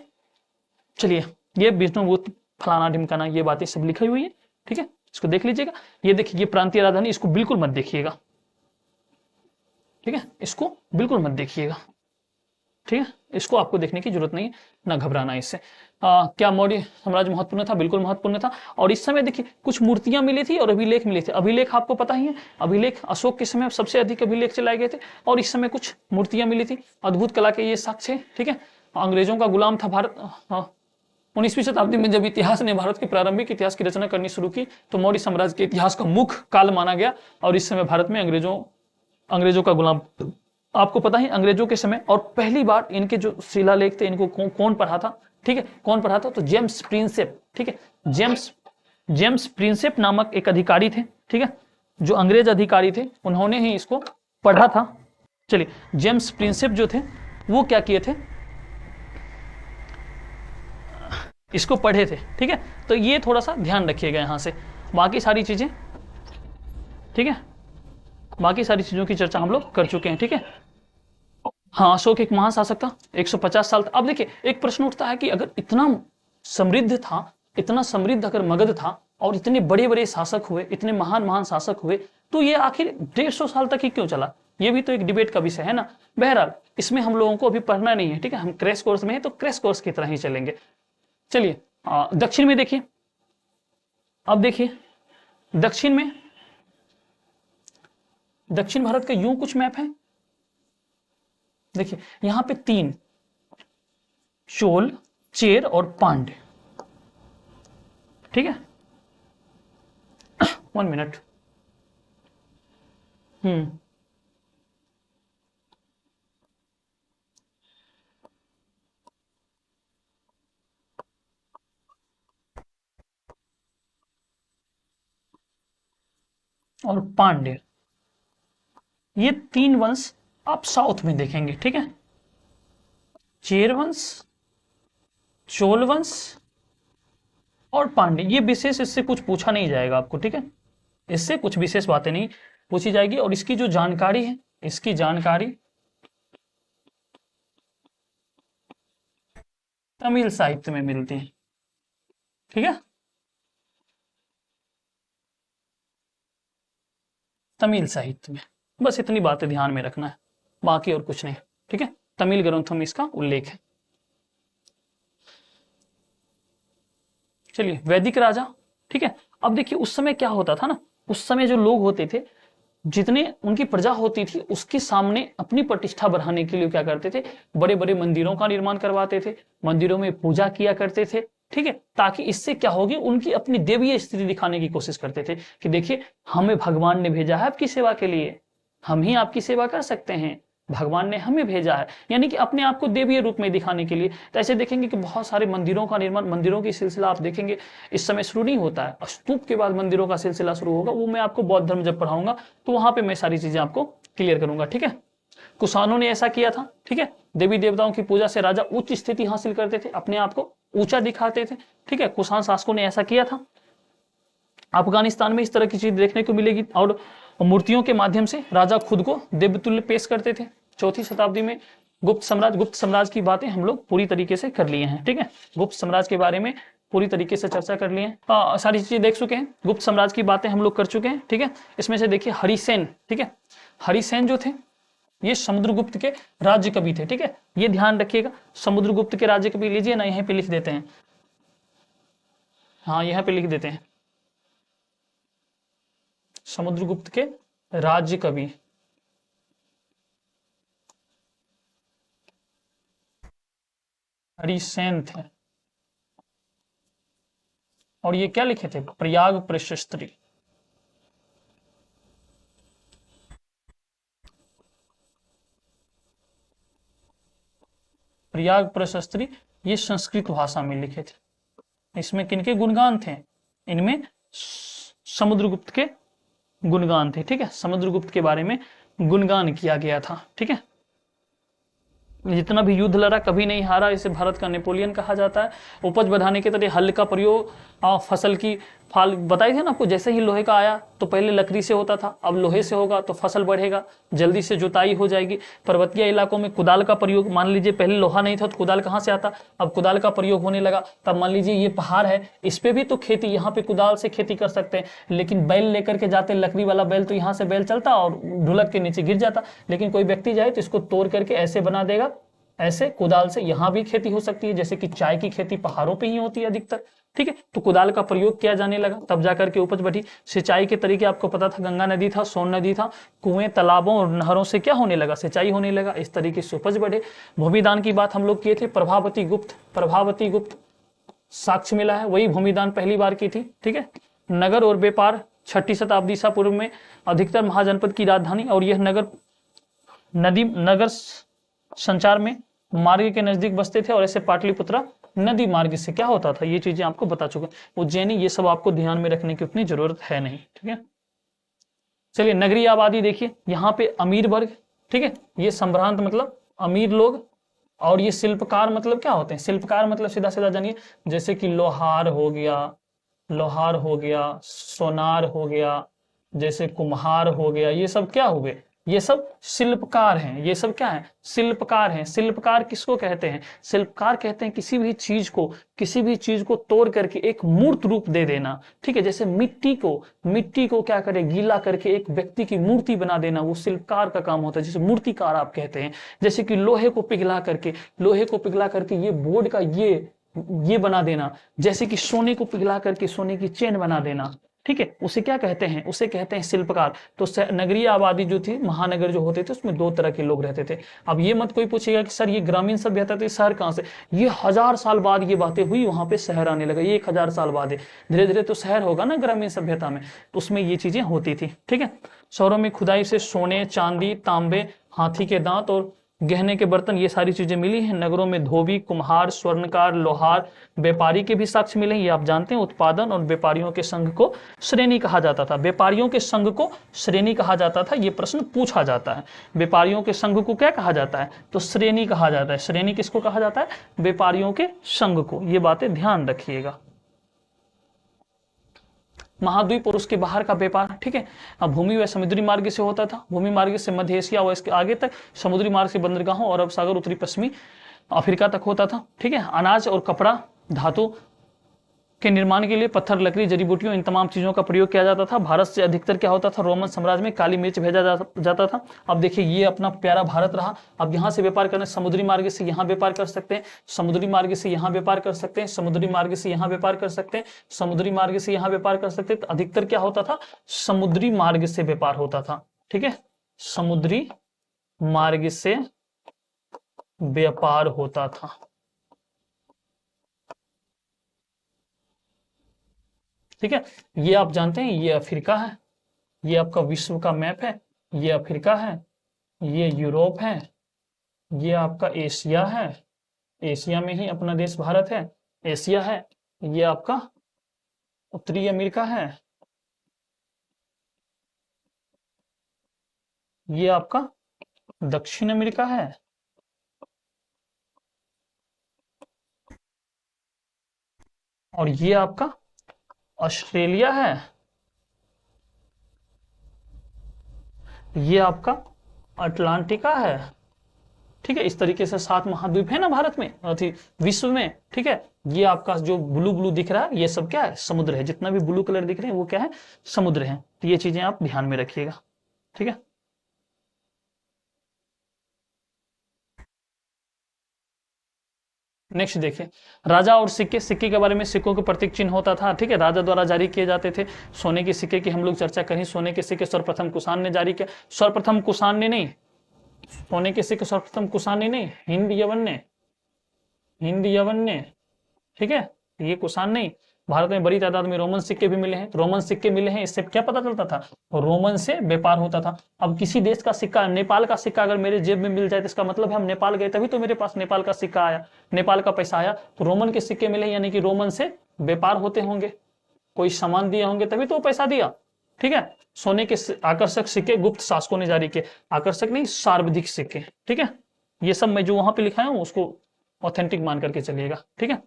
चलिए ये विष्णुगुप्त फलाना ढिमकाना ये बातें सब लिखी हुई है, ठीक है, इसको देख लीजिएगा। ये देखिए ये प्रांतीय राजधानी, इसको बिल्कुल मत देखिएगा, ठीक है, इसको बिल्कुल मत देखिएगा, ठीक है, इसको आपको देखने की जरूरत नहीं है, ना घबराना इससे। क्या मौर्य साम्राज्य महत्वपूर्ण था? बिल्कुल महत्वपूर्ण था। और इस समय देखिए कुछ मूर्तियां मिली थी और अभिलेख मिले थे। अभिलेख आपको पता ही है, अभिलेख अशोक के समय सबसे अधिक अभिलेख चलाए गए थे, और इस समय कुछ मूर्तियां मिली थी, अद्भुत कला के ये साक्ष्य, ठीक है। अंग्रेजों का गुलाम था भारत। 19वीं शताब्दी में जब इतिहास ने भारत के प्रारंभिक इतिहास की रचना करनी शुरू की तो मौर्य साम्राज्य के इतिहास का मुख्य काल माना गया, और इस समय भारत में अंग्रेजों का गुलाम। आपको पता है अंग्रेजों के समय, और पहली बार इनके जो शिलालेख थे इनको कौन पढ़ा था, ठीक है, कौन पढ़ा था? तो जेम्स प्रिंसेप, ठीक है, जेम्स प्रिंसेप नामक एक अधिकारी थे, ठीक है, जो अंग्रेज अधिकारी थे, उन्होंने ही इसको पढ़ा था। चलिए, जेम्स प्रिंसेप जो थे वो क्या किए थे, इसको पढ़े थे, ठीक है। तो ये थोड़ा सा ध्यान रखिएगा यहां से। बाकी सारी चीजें, ठीक है, बाकी सारी चीजों की चर्चा हम लोग कर चुके हैं, ठीक है। हाँ, अशोक एक महान शासक था, 150 साल। अब देखिए एक प्रश्न उठता है कि अगर इतना समृद्ध था, इतना समृद्ध अगर मगध था, और इतने बड़े बड़े शासक हुए, इतने महान शासक हुए, तो ये आखिर 150 साल तक ही क्यों चला? ये भी तो एक डिबेट का विषय है ना। बहरहाल इसमें हम लोगों को अभी पढ़ना नहीं है, ठीक है, हम क्रैश कोर्स में है तो क्रैश कोर्स की तरह ही चलेंगे। चलिए दक्षिण में देखिए, अब देखिए दक्षिण में, दक्षिण भारत का यूं कुछ मैप है। देखिए यहां पे 3, चोल, चेर और पांड्य, ठीक है। 1 मिनट। और पांड्य, ये 3 वंश आप साउथ में देखेंगे, ठीक है। चेर वंश, चोल वंश और पांड्य, ये विशेष इससे कुछ पूछा नहीं जाएगा आपको, ठीक है, इससे कुछ विशेष बातें नहीं पूछी जाएगी। और इसकी जो जानकारी है, इसकी जानकारी तमिल साहित्य में मिलती है, ठीक है, तमिल साहित्य में। बस इतनी बातें ध्यान में रखना है, बाकी और कुछ नहीं, ठीक है। तमिल ग्रंथों में इसका उल्लेख है। चलिए वैदिक राजा, ठीक है। अब देखिए उस समय क्या होता था ना, उस समय जो लोग होते थे, जितने उनकी प्रजा होती थी, उसके सामने अपनी प्रतिष्ठा बढ़ाने के लिए क्या करते थे, बड़े बड़े मंदिरों का निर्माण करवाते थे, मंदिरों में पूजा किया करते थे, ठीक है, ताकि इससे क्या होगी, उनकी अपनी देवीय स्थिति दिखाने की कोशिश करते थे कि देखिए हमें भगवान ने भेजा है आपकी सेवा के लिए, हम ही आपकी सेवा कर सकते हैं, भगवान ने हमें भेजा है, यानी कि अपने आप को देवीय रूप में दिखाने के लिए। तो ऐसे देखेंगे कि बहुत सारे मंदिरों का निर्माण, मंदिरों की सिलसिला आप देखेंगे इस समय शुरू नहीं होता है, स्तूप के बाद मंदिरों का सिलसिला शुरू होगा। वो मैं आपको बौद्ध धर्म जब पढ़ाऊंगा तो वहां पे मैं सारी चीजें आपको क्लियर करूंगा, ठीक है। कुषाणों ने ऐसा किया था, ठीक है, देवी देवताओं की पूजा से राजा उच्च स्थिति हासिल करते थे, अपने आप को ऊंचा दिखाते थे, ठीक है, कुषाण शासकों ने ऐसा किया था। अफगानिस्तान में इस तरह की चीज देखने को मिलेगी, और मूर्तियों के माध्यम से राजा खुद को देवतुल्य पेश करते थे। 4वीं शताब्दी में गुप्त साम्राज्य की बातें हम लोग पूरी तरीके से कर लिए हैं, ठीक है, गुप्त साम्राज्य के बारे में पूरी तरीके से चर्चा कर लिए हैं, सारी चीजें देख चुके हैं, गुप्त साम्राज्य की बातें हम लोग कर चुके हैं, ठीक है। इसमें से देखिए हरिसेन, ठीक है, हरिसेन जो थे ये समुद्रगुप्त के राज्य कवि थे, ठीक है, ये ध्यान रखिएगा। समुद्रगुप्त के राज्य कवि लीजिए ना, यहीं पे लिख देते हैं, हाँ यहाँ पे लिख देते हैं, समुद्रगुप्त के राज्य कवि हरिसेन थे। और ये क्या लिखे थे, प्रयाग प्रशस्त्री, प्रयाग प्रशस्त्री, ये संस्कृत भाषा में लिखे थे। इसमें किनके गुणगान थे, इनमें समुद्रगुप्त के गुणगान थे, ठीक है, समुद्रगुप्त के बारे में गुणगान किया गया था, ठीक है। जितना भी युद्ध लड़ा कभी नहीं हारा, इसे भारत का नेपोलियन कहा जाता है। उपज बढ़ाने के तरह हल का प्रयोग, फसल की फाल बताई थी ना आपको, जैसे ही लोहे का आया तो पहले लकड़ी से होता था, अब लोहे से होगा तो फसल बढ़ेगा, जल्दी से जुताई हो जाएगी। पर्वतीय इलाकों में कुदाल का प्रयोग, मान लीजिए पहले लोहा नहीं था तो कुदाल कहाँ से आता, अब कुदाल का प्रयोग होने लगा। तब मान लीजिए ये पहाड़ है, इस पे भी तो खेती, यहाँ पे कुदाल से खेती कर सकते हैं, लेकिन बैल लेकर के जाते, लकड़ी वाला बैल, तो यहाँ से बैल चलता और ढुलक के नीचे गिर जाता। लेकिन कोई व्यक्ति जाए तो इसको तोड़ करके ऐसे बना देगा, ऐसे कुदाल से यहाँ भी खेती हो सकती है। जैसे कि चाय की खेती पहाड़ों पे ही होती है अधिकतर, ठीक है, तो कुदाल का प्रयोग किया जाने लगा, तब जाकर के उपज बढ़ी। सिंचाई के तरीके आपको पता था, गंगा नदी था, सोन नदी था, कुएं तालाबों और नहरों से क्या होने लगा, सिंचाई होने लगा, इस तरीके से उपज बढ़े। भूमिदान की बात हम लोग किए थे, प्रभावती गुप्त साक्ष्य मिला है, वही भूमिदान पहली बार की थी, ठीक है। नगर और व्यापार 6ठी शताब्दी ईसा पूर्व में अधिकतर महाजनपद की राजधानी, और यह नगर संचार में मार्ग के नजदीक बसते थे, और ऐसे पाटलिपुत्रा नदी मार्ग से क्या होता था, ये चीजें आपको बता चुके। उज्जैनी, ये सब आपको ध्यान में रखने की उतनी जरूरत है नहीं, ठीक है। चलिए नगरीय आबादी देखिए, यहाँ पे अमीर वर्ग, ठीक है, ये संभ्रांत मतलब अमीर लोग, और ये शिल्पकार मतलब क्या होते हैं, शिल्पकार मतलब सीधा सीधा जानिए, जैसे कि लोहार हो गया, सोनार हो गया, जैसे कुम्हार हो गया, ये सब क्या हो गए, ये सब शिल्पकार हैं। ये सब क्या है, शिल्पकार हैं। शिल्पकार किसको कहते हैं, शिल्पकार कहते हैं किसी भी चीज को तोड़ करके एक मूर्त रूप दे देना, ठीक है। जैसे मिट्टी को क्या करे, गीला करके एक व्यक्ति की मूर्ति बना देना, वो शिल्पकार का काम होता है, जिसे मूर्तिकार आप कहते हैं। जैसे कि लोहे को पिघला करके ये बोर्ड का ये बना देना, जैसे कि सोने को पिघला करके सोने की चेन बना देना, ठीक है, उसे क्या कहते हैं, उसे कहते हैं शिल्पकार। तो नगरीय आबादी जो थी, महानगर जो होते थे, उसमें 2 तरह के लोग रहते थे। अब ये मत कोई पूछेगा कि सर ये ग्रामीण सभ्यता थी, शहर कहाँ से, ये 1000 साल बाद ये बातें हुई, वहां पे शहर आने लगा, ये 1000 साल बाद है। धीरे धीरे तो शहर होगा ना ग्रामीण सभ्यता में, तो उसमें ये चीजें होती थी, ठीक है। शहरों में खुदाई से सोने, चांदी, तांबे, हाथी के दांत और गहने के बर्तन, ये सारी चीजें मिली हैं। नगरों में धोबी, कुम्हार, स्वर्णकार, लोहार, व्यापारी के भी साक्ष्य मिले हैं, ये आप जानते हैं। उत्पादन और व्यापारियों के संघ को श्रेणी कहा जाता था, व्यापारियों के संघ को श्रेणी कहा जाता था, ये प्रश्न पूछा जाता है। व्यापारियों के संघ को क्या कहा जाता है, तो श्रेणी कहा जाता है। श्रेणी किसको कहा जाता है, व्यापारियों के संघ को, ये बातें ध्यान रखिएगा। महाद्वीप और उसके बाहर का व्यापार, ठीक है। अब भूमि व समुद्री मार्ग से होता था, भूमि मार्ग से मध्य एशिया व इसके आगे तक, समुद्री मार्ग से बंदरगाहों और अरब सागर, उत्तरी पश्चिमी अफ्रीका तक होता था, ठीक है। अनाज और कपड़ा, धातु के निर्माण के लिए पत्थर, लकड़ी, जड़ी बूटियों, इन तमाम चीजों का प्रयोग किया जाता था। भारत से अधिकतर क्या होता था, रोमन साम्राज्य में काली मिर्च भेजा जाता था। अब देखिए ये अपना प्यारा भारत रहा। अब यहाँ से व्यापार करना, समुद्री मार्ग से यहाँ व्यापार कर सकते हैं, समुद्री मार्ग से यहाँ व्यापार कर सकते हैं, समुद्री मार्ग से यहाँ व्यापार कर सकते हैं, समुद्री मार्ग से यहाँ व्यापार कर सकते हैं। तो अधिकतर क्या होता था, समुद्री मार्ग से व्यापार होता था, ठीक है, समुद्री मार्ग से व्यापार होता था, ठीक है। ये आप जानते हैं, ये अफ्रीका है, ये आपका विश्व का मैप है, ये अफ्रीका है, ये यूरोप है, ये आपका एशिया है, एशिया में ही अपना देश भारत है, एशिया है, ये आपका उत्तरी अमेरिका है, ये आपका दक्षिण अमेरिका है, और ये आपका ऑस्ट्रेलिया है, ये आपका अटलांटिका है, ठीक है। इस तरीके से 7 महाद्वीप है ना भारत में, अथी विश्व में, ठीक है। ये आपका जो ब्लू ब्लू दिख रहा है, ये सब क्या है, समुद्र है। जितना भी ब्लू कलर दिख रहे हैं वो क्या है, समुद्र है। तो ये चीजें आप ध्यान में रखिएगा, ठीक है। नेक्स्ट देखिए, राजा और सिक्के। सिक्के के बारे में, सिक्कों के प्रतीक चिन्ह होता था, ठीक है, राजा द्वारा जारी किए जाते थे। सोने के सिक्के की हम लोग चर्चा करें, सोने के सिक्के सर्वप्रथम कुषाण ने जारी किया, सर्वप्रथम कुषाण ने नहीं, सोने के सिक्के सर्वप्रथम कुषाण ने नहीं, हिंद यवन ने, ठीक है, ये कुषाण नहीं। भारत में बड़ी तादाद में रोमन सिक्के भी मिले हैं, रोमन सिक्के मिले हैं, इससे क्या पता चलता था, रोमन से व्यापार होता था। अब किसी देश का सिक्का, नेपाल का सिक्का अगर मेरे जेब में मिल जाए तो इसका मतलब है हम नेपाल गए तभी तो मेरे पास नेपाल का सिक्का आया, नेपाल का पैसा आया। तो रोमन के सिक्के मिले, यानी कि रोमन से व्यापार होते होंगे, कोई सामान दिए होंगे तभी तो पैसा दिया, ठीक है। सोने के आकर्षक सिक्के गुप्त शासकों ने जारी किए, आकर्षक नहीं, सर्वाधिक सिक्के, ठीक है। ये सब मैं जो वहां पे लिखा है उसको ऑथेंटिक मान करके चलिएगा, ठीक है,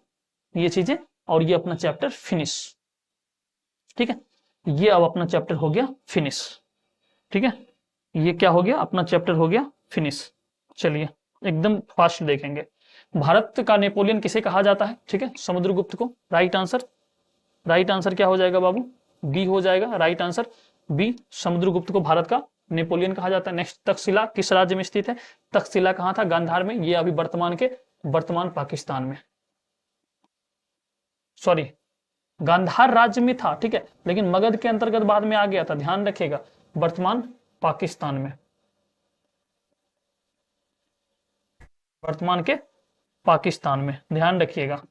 ये चीजें। और ये अपना चैप्टर फिनिश। ठीक है, ये अब अपना चैप्टर हो गया फिनिश। ठीक है, ये क्या हो गया, अपना चैप्टर हो गया फिनिश। चलिए एकदम फास्ट देखेंगे। भारत का नेपोलियन किसे कहा जाता है? ठीक है, समुद्रगुप्त को। राइट आंसर, राइट आंसर क्या हो जाएगा बाबू? बी हो जाएगा राइट आंसर, बी। समुद्रगुप्त को भारत का नेपोलियन कहा जाता है। नेक्स्ट, तक्षशिला किस राज्य में स्थित है? तक्षशिला कहाँ था? गांधार में। ये अभी वर्तमान पाकिस्तान में, सॉरी गांधार राज्य में था, ठीक है, लेकिन मगध के अंतर्गत बाद में आ गया था, ध्यान रखिएगा। वर्तमान पाकिस्तान में, वर्तमान के पाकिस्तान में, ध्यान रखिएगा।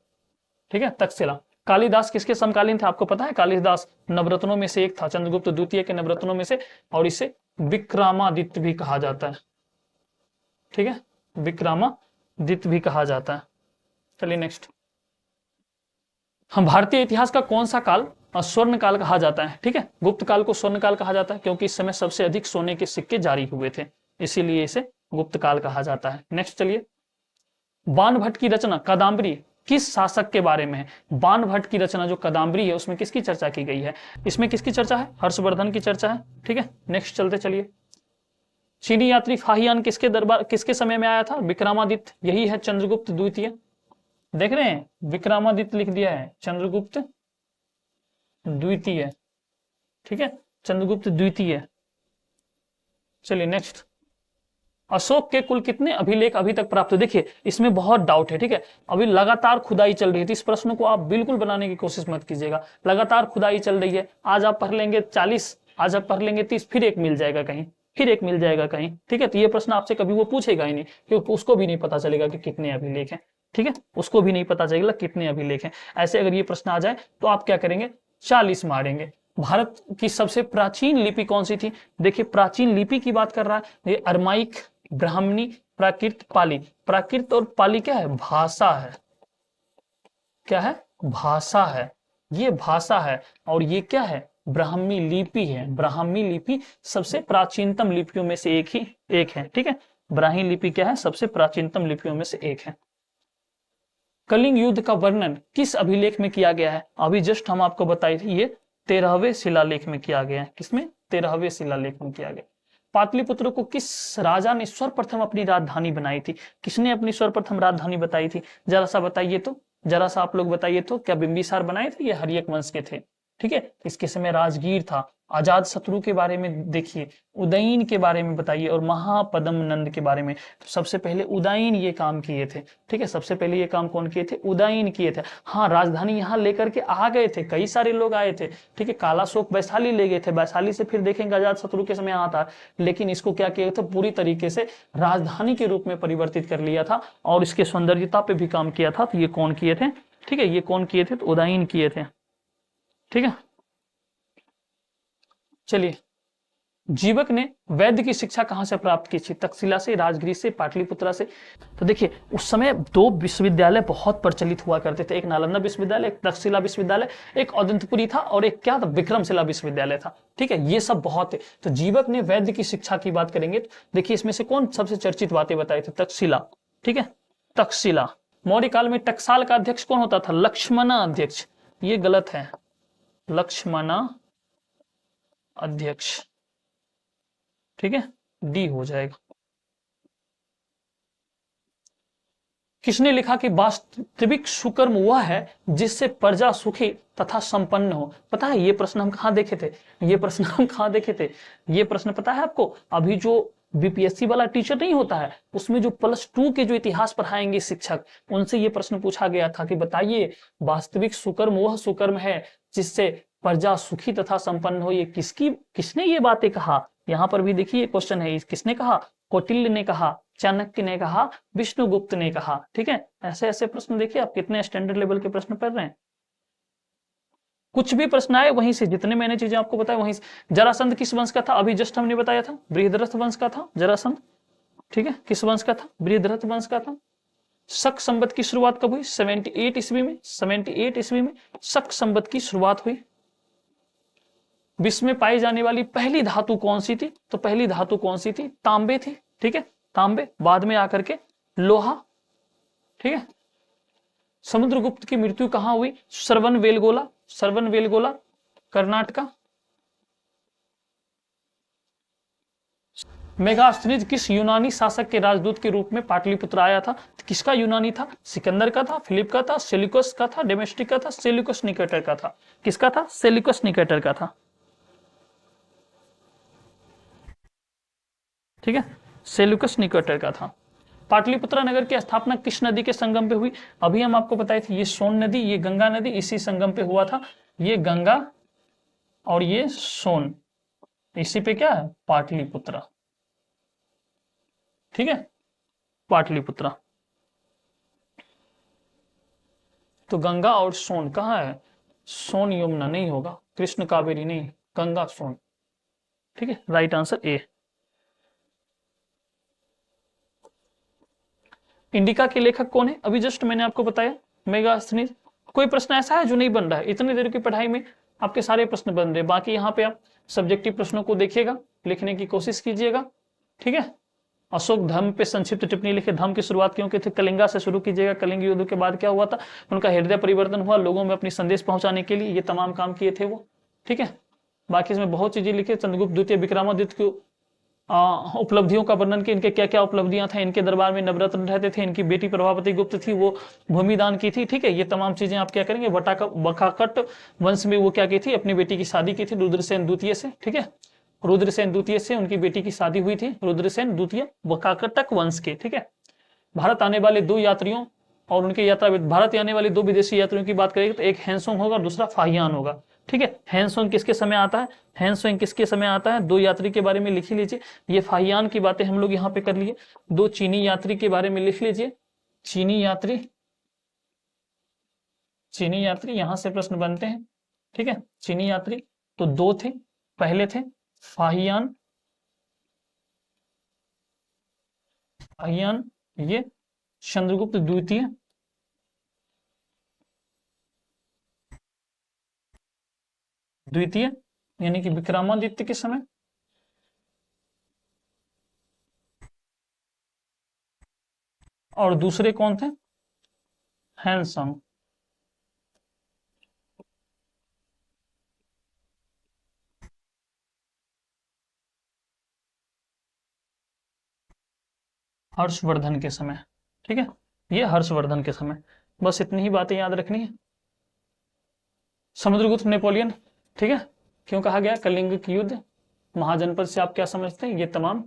ठीक है, तक्षशिला। कालिदास किसके समकालीन थे आपको पता है? कालिदास नवरत्नों में से एक था, चंद्रगुप्त द्वितीय के नवरत्नों में से, और इसे विक्रमादित्य भी कहा जाता है। ठीक है, विक्रमादित्य भी कहा जाता है। चलिए नेक्स्ट, हम भारतीय इतिहास का कौन सा काल स्वर्ण काल कहा जाता है? ठीक है, गुप्त काल को स्वर्ण काल कहा जाता है क्योंकि इस समय सबसे अधिक सोने के सिक्के जारी हुए थे, इसीलिए इसे गुप्त काल कहा जाता है। नेक्स्ट चलिए, बाणभट्ट की रचना कादम्बरी किस शासक के बारे में है? बाणभट्ट की रचना जो कादम्बरी है उसमें किसकी चर्चा की गई है? इसमें किसकी चर्चा है? हर्षवर्धन की चर्चा है। ठीक है, नेक्स्ट चलते चलिए, चीनी यात्री फाहियान किसके समय में आया था? विक्रमादित्य, यही है चंद्रगुप्त द्वितीय। देख रहे हैं, विक्रमादित्य लिख दिया है, चंद्रगुप्त द्वितीय। ठीक है, चंद्रगुप्त द्वितीय। चलिए नेक्स्ट, अशोक के कुल कितने अभिलेख अभी तक प्राप्त? देखिए इसमें बहुत डाउट है। ठीक है, अभी लगातार खुदाई चल रही है, तो इस प्रश्न को आप बिल्कुल बनाने की कोशिश मत कीजिएगा। लगातार खुदाई चल रही है, आज आप पढ़ लेंगे 40, आज आप पढ़ लेंगे 30, फिर एक मिल जाएगा कहीं, फिर एक मिल जाएगा कहीं। ठीक है, तो ये प्रश्न आपसे कभी वो पूछेगा ही नहीं, क्योंकि उसको भी नहीं पता चलेगा कि कितने अभिलेख हैं। ठीक है, उसको भी नहीं पता चलेगा कितने अभिलेख हैं। ऐसे अगर ये प्रश्न आ जाए तो आप क्या करेंगे? 40 मारेंगे। भारत की सबसे प्राचीन लिपि कौन सी थी? देखिए प्राचीन लिपि की बात कर रहा है, ये अरमाइक, ब्राह्मणी, प्राकृत, पाली। प्राकृत और पाली क्या है? भाषा है। क्या है? भाषा है, ये भाषा है। और ये क्या है? ब्राह्मी लिपि है। ब्राह्मी लिपि सबसे प्राचीनतम लिपियों में से एक है। ठीक है, ब्राह्मी लिपि क्या है? सबसे प्राचीनतम लिपियों में से एक है। कलिंग युद्ध का वर्णन किस अभिलेख में किया गया है? अभी जस्ट हम आपको बताए थे, ये 13वें शिलालेख में किया गया है। किसमें? 13वें शिलालेख में किया गया। पाटलिपुत्र को किस राजा ने सर्वप्रथम अपनी राजधानी बनाई थी? किसने अपनी सर्वप्रथम राजधानी बताई थी? जरा सा बताइए तो, जरा सा आप लोग बताइए तो, क्या बिंबिसार बनाए थे? ये हर्यक वंश के थे। ठीक है, इसके समय राजगीर था। आजाद शत्रु के बारे में देखिए, उदयन के बारे में बताइए, और महापदम नंद के बारे में। तो सबसे पहले उदयन ये काम किए थे। ठीक है, सबसे पहले ये काम कौन किए थे? उदयन किए थे। हाँ, राजधानी यहाँ लेकर के आ गए थे, कई सारे लोग आए थे। ठीक है, कालाशोक वैशाली ले गए थे, वैशाली से फिर देखेंगे अजात शत्रु के समय आता, लेकिन इसको क्या किया था? पूरी तरीके से राजधानी के रूप में परिवर्तित कर लिया था, और इसके सौंदर्यता पे भी काम किया था। तो ये कौन किए थे? ठीक है, ये कौन किए थे? तो उदयन किए थे। ठीक है, चलिए, जीवक ने वैद्य की शिक्षा कहां से प्राप्त की थी? तक्षशिला से, राजगृह से, पाटलिपुत्रा से। तो देखिए उस समय 2 विश्वविद्यालय बहुत प्रचलित हुआ करते थे, एक नालंदा विश्वविद्यालय, एक तक्षशिला विश्वविद्यालय, एक औदंतपुरी था, और एक क्या था? विक्रमशिला विश्वविद्यालय था। ठीक है, ये सब बहुत थे। तो जीवक ने वैद्य की शिक्षा की बात करेंगे तो देखिए इसमें से कौन सबसे चर्चित बातें बताई थे? तक्षशिला। ठीक है, तक्षशिला। मौर्य काल में टकसाल का अध्यक्ष कौन होता था? लक्ष्मणा अध्यक्ष। ये गलत है, लक्ष्मणा अध्यक्ष। ठीक है, डी हो जाएगा। किसने लिखा कि वास्तविक सुकर्म वह है जिससे प्रजा सुखी तथा संपन्न हो? पता है ये प्रश्न हम कहां देखे थे? ये प्रश्न हम कहां देखे थे? ये प्रश्न पता है आपको? अभी जो बीपीएससी वाला टीचर नहीं होता है, उसमें जो +2 के जो इतिहास पढ़ाएंगे शिक्षक, उनसे ये प्रश्न पूछा गया था कि बताइए वास्तविक सुकर्म वह सुकर्म है जिससे प्रजा सुखी तथा संपन्न हो। ये किसने ये बातें कहा? यहाँ पर भी देखिए क्वेश्चन है, किसने कहा? कौटिल्य ने कहा, चाणक्य ने कहा, विष्णुगुप्त ने कहा। ठीक है, ऐसे ऐसे प्रश्न देखिए आप कितने स्टैंडर्ड लेवल के प्रश्न पढ़ रहे हैं। कुछ भी प्रश्न आए वहीं से, जितने मैंने चीजें आपको बताया वहीं से। जरासंध किस वंश का था? अभी जस्ट हमने बताया था, बृहद्रथ वंश का था जरासंध। ठीक है, किस वंश का था? बृहद्रथ वंश का था। शक संवत की शुरुआत कब हुई? 78 ईस्वी में। 78 ईस्वी में शक संवत की शुरुआत हुई। विश्व में पाई जाने वाली पहली धातु कौन सी थी? तो पहली धातु कौन सी थी? तांबे थी। ठीक है, तांबे, बाद में आकर के लोहा। ठीक है, समुद्रगुप्त की मृत्यु कहां हुई? श्रवण बेलगोला। श्रवण बेलगोला। कर्नाटका। मेगास्थनीज किस यूनानी शासक के राजदूत के रूप में पाटलिपुत्र आया था? किसका यूनानी था? सिकंदर का था, फिलिप का था, सेल्यूकस का था, डेमेस्टिक का था, सेल्यूकस निकेटर का था? किसका था? सेल्यूकस निकेटर का था। ठीक है, सेल्यूकस निकेटर का था। पाटलिपुत्र नगर की स्थापना किस नदी के संगम पे हुई? अभी हम आपको बताए थे, ये सोन नदी, ये गंगा नदी, इसी संगम पे हुआ था। ये गंगा और ये सोन, इसी पे क्या है? पाटलिपुत्र। ठीक है, पाटलिपुत्र। तो गंगा और सोन कहाँ है? सोन यमुना नहीं होगा, कृष्ण कावेरी नहीं, गंगा सोन। ठीक है, राइट आंसर ए। इंडिका के लेखक कौन है? अभी जस्ट मैंने आपको बताया, मेगास्थनीज। कोई प्रश्न ऐसा है जो नहीं बन रहा है? इतनी देर की पढ़ाई में आपके सारे प्रश्न बन रहे। बाकी यहाँ पे आप सब्जेक्टिव प्रश्नों को देखिएगा, लिखने की कोशिश कीजिएगा। ठीक है, अशोक धर्म पे संक्षिप्त टिप्पणी लिखे। धर्म की शुरुआत क्यों की थी? कलिंगा से शुरू कीजिएगा। कलिंग युद्ध के बाद क्या हुआ था? उनका हृदय परिवर्तन हुआ, लोगों में अपनी संदेश पहुंचाने के लिए ये तमाम काम किए थे वो। ठीक है, बाकी इसमें बहुत चीजें लिखी। चंद्रगुप्त द्वितीय विक्रमादित्य की उपलब्धियों का वर्णन किया, इनके क्या क्या उपलब्धियां था। इनके दरबार में नवरत्न रहते थे, इनकी बेटी प्रभावती गुप्त थी, वो भूमिदान की थी। ठीक है, ये तमाम चीजें आप क्या करेंगे? बकाकट वंश में वो क्या की थी? अपनी बेटी की शादी की थी रुद्रसेन द्वितीय से। ठीक है, रुद्रसेन द्वितीय से उनकी बेटी की शादी हुई थी, रुद्रसेन द्वितीय बकाकटक वंश के। ठीक है, भारत आने वाले 2 यात्रियों और उनके यात्रा, भारत आने वाले 2 विदेशी यात्रियों की बात करेंगे तो एक हैंसोंग होगा और दूसरा फाहियान होगा। ठीक है, हैंसोंग किसके समय आता है? हैंसोंग किसके समय आता है? 2 यात्री के बारे में लिख ही लीजिए। ये फाहियान की बातें हम लोग यहाँ पे कर लिए। 2 चीनी यात्री के बारे में लिख लीजिए। चीनी यात्री, चीनी यात्री यहां से प्रश्न बनते हैं। ठीक है, चीनी यात्री तो 2 थे। पहले थे फाहियान, फाहियान ये चंद्रगुप्त द्वितीय, द्वितीय यानी कि विक्रमादित्य के समय। और दूसरे कौन थे? हैंसोंग। हर्षवर्धन के समय। ठीक है, ये हर्षवर्धन के समय। बस इतनी ही बातें याद रखनी है। समुद्रगुप्त नेपोलियन। ठीक है, क्यों कहा गया? कलिंग की युद्ध। महाजनपद से आप क्या समझते हैं? ये तमाम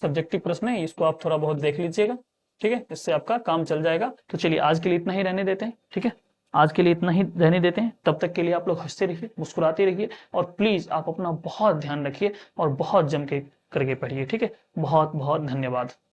सब्जेक्टिव प्रश्न है, इसको आप थोड़ा बहुत देख लीजिएगा। ठीक है, इससे आपका काम चल जाएगा। तो चलिए आज के लिए इतना ही रहने देते हैं। ठीक है, आज के लिए इतना ही रहने देते हैं। तब तक के लिए आप लोग हंसते रहिए, मुस्कुराते रहिए, और प्लीज आप अपना बहुत ध्यान रखिए और बहुत जम के करके पढ़िए। ठीक है, बहुत बहुत धन्यवाद।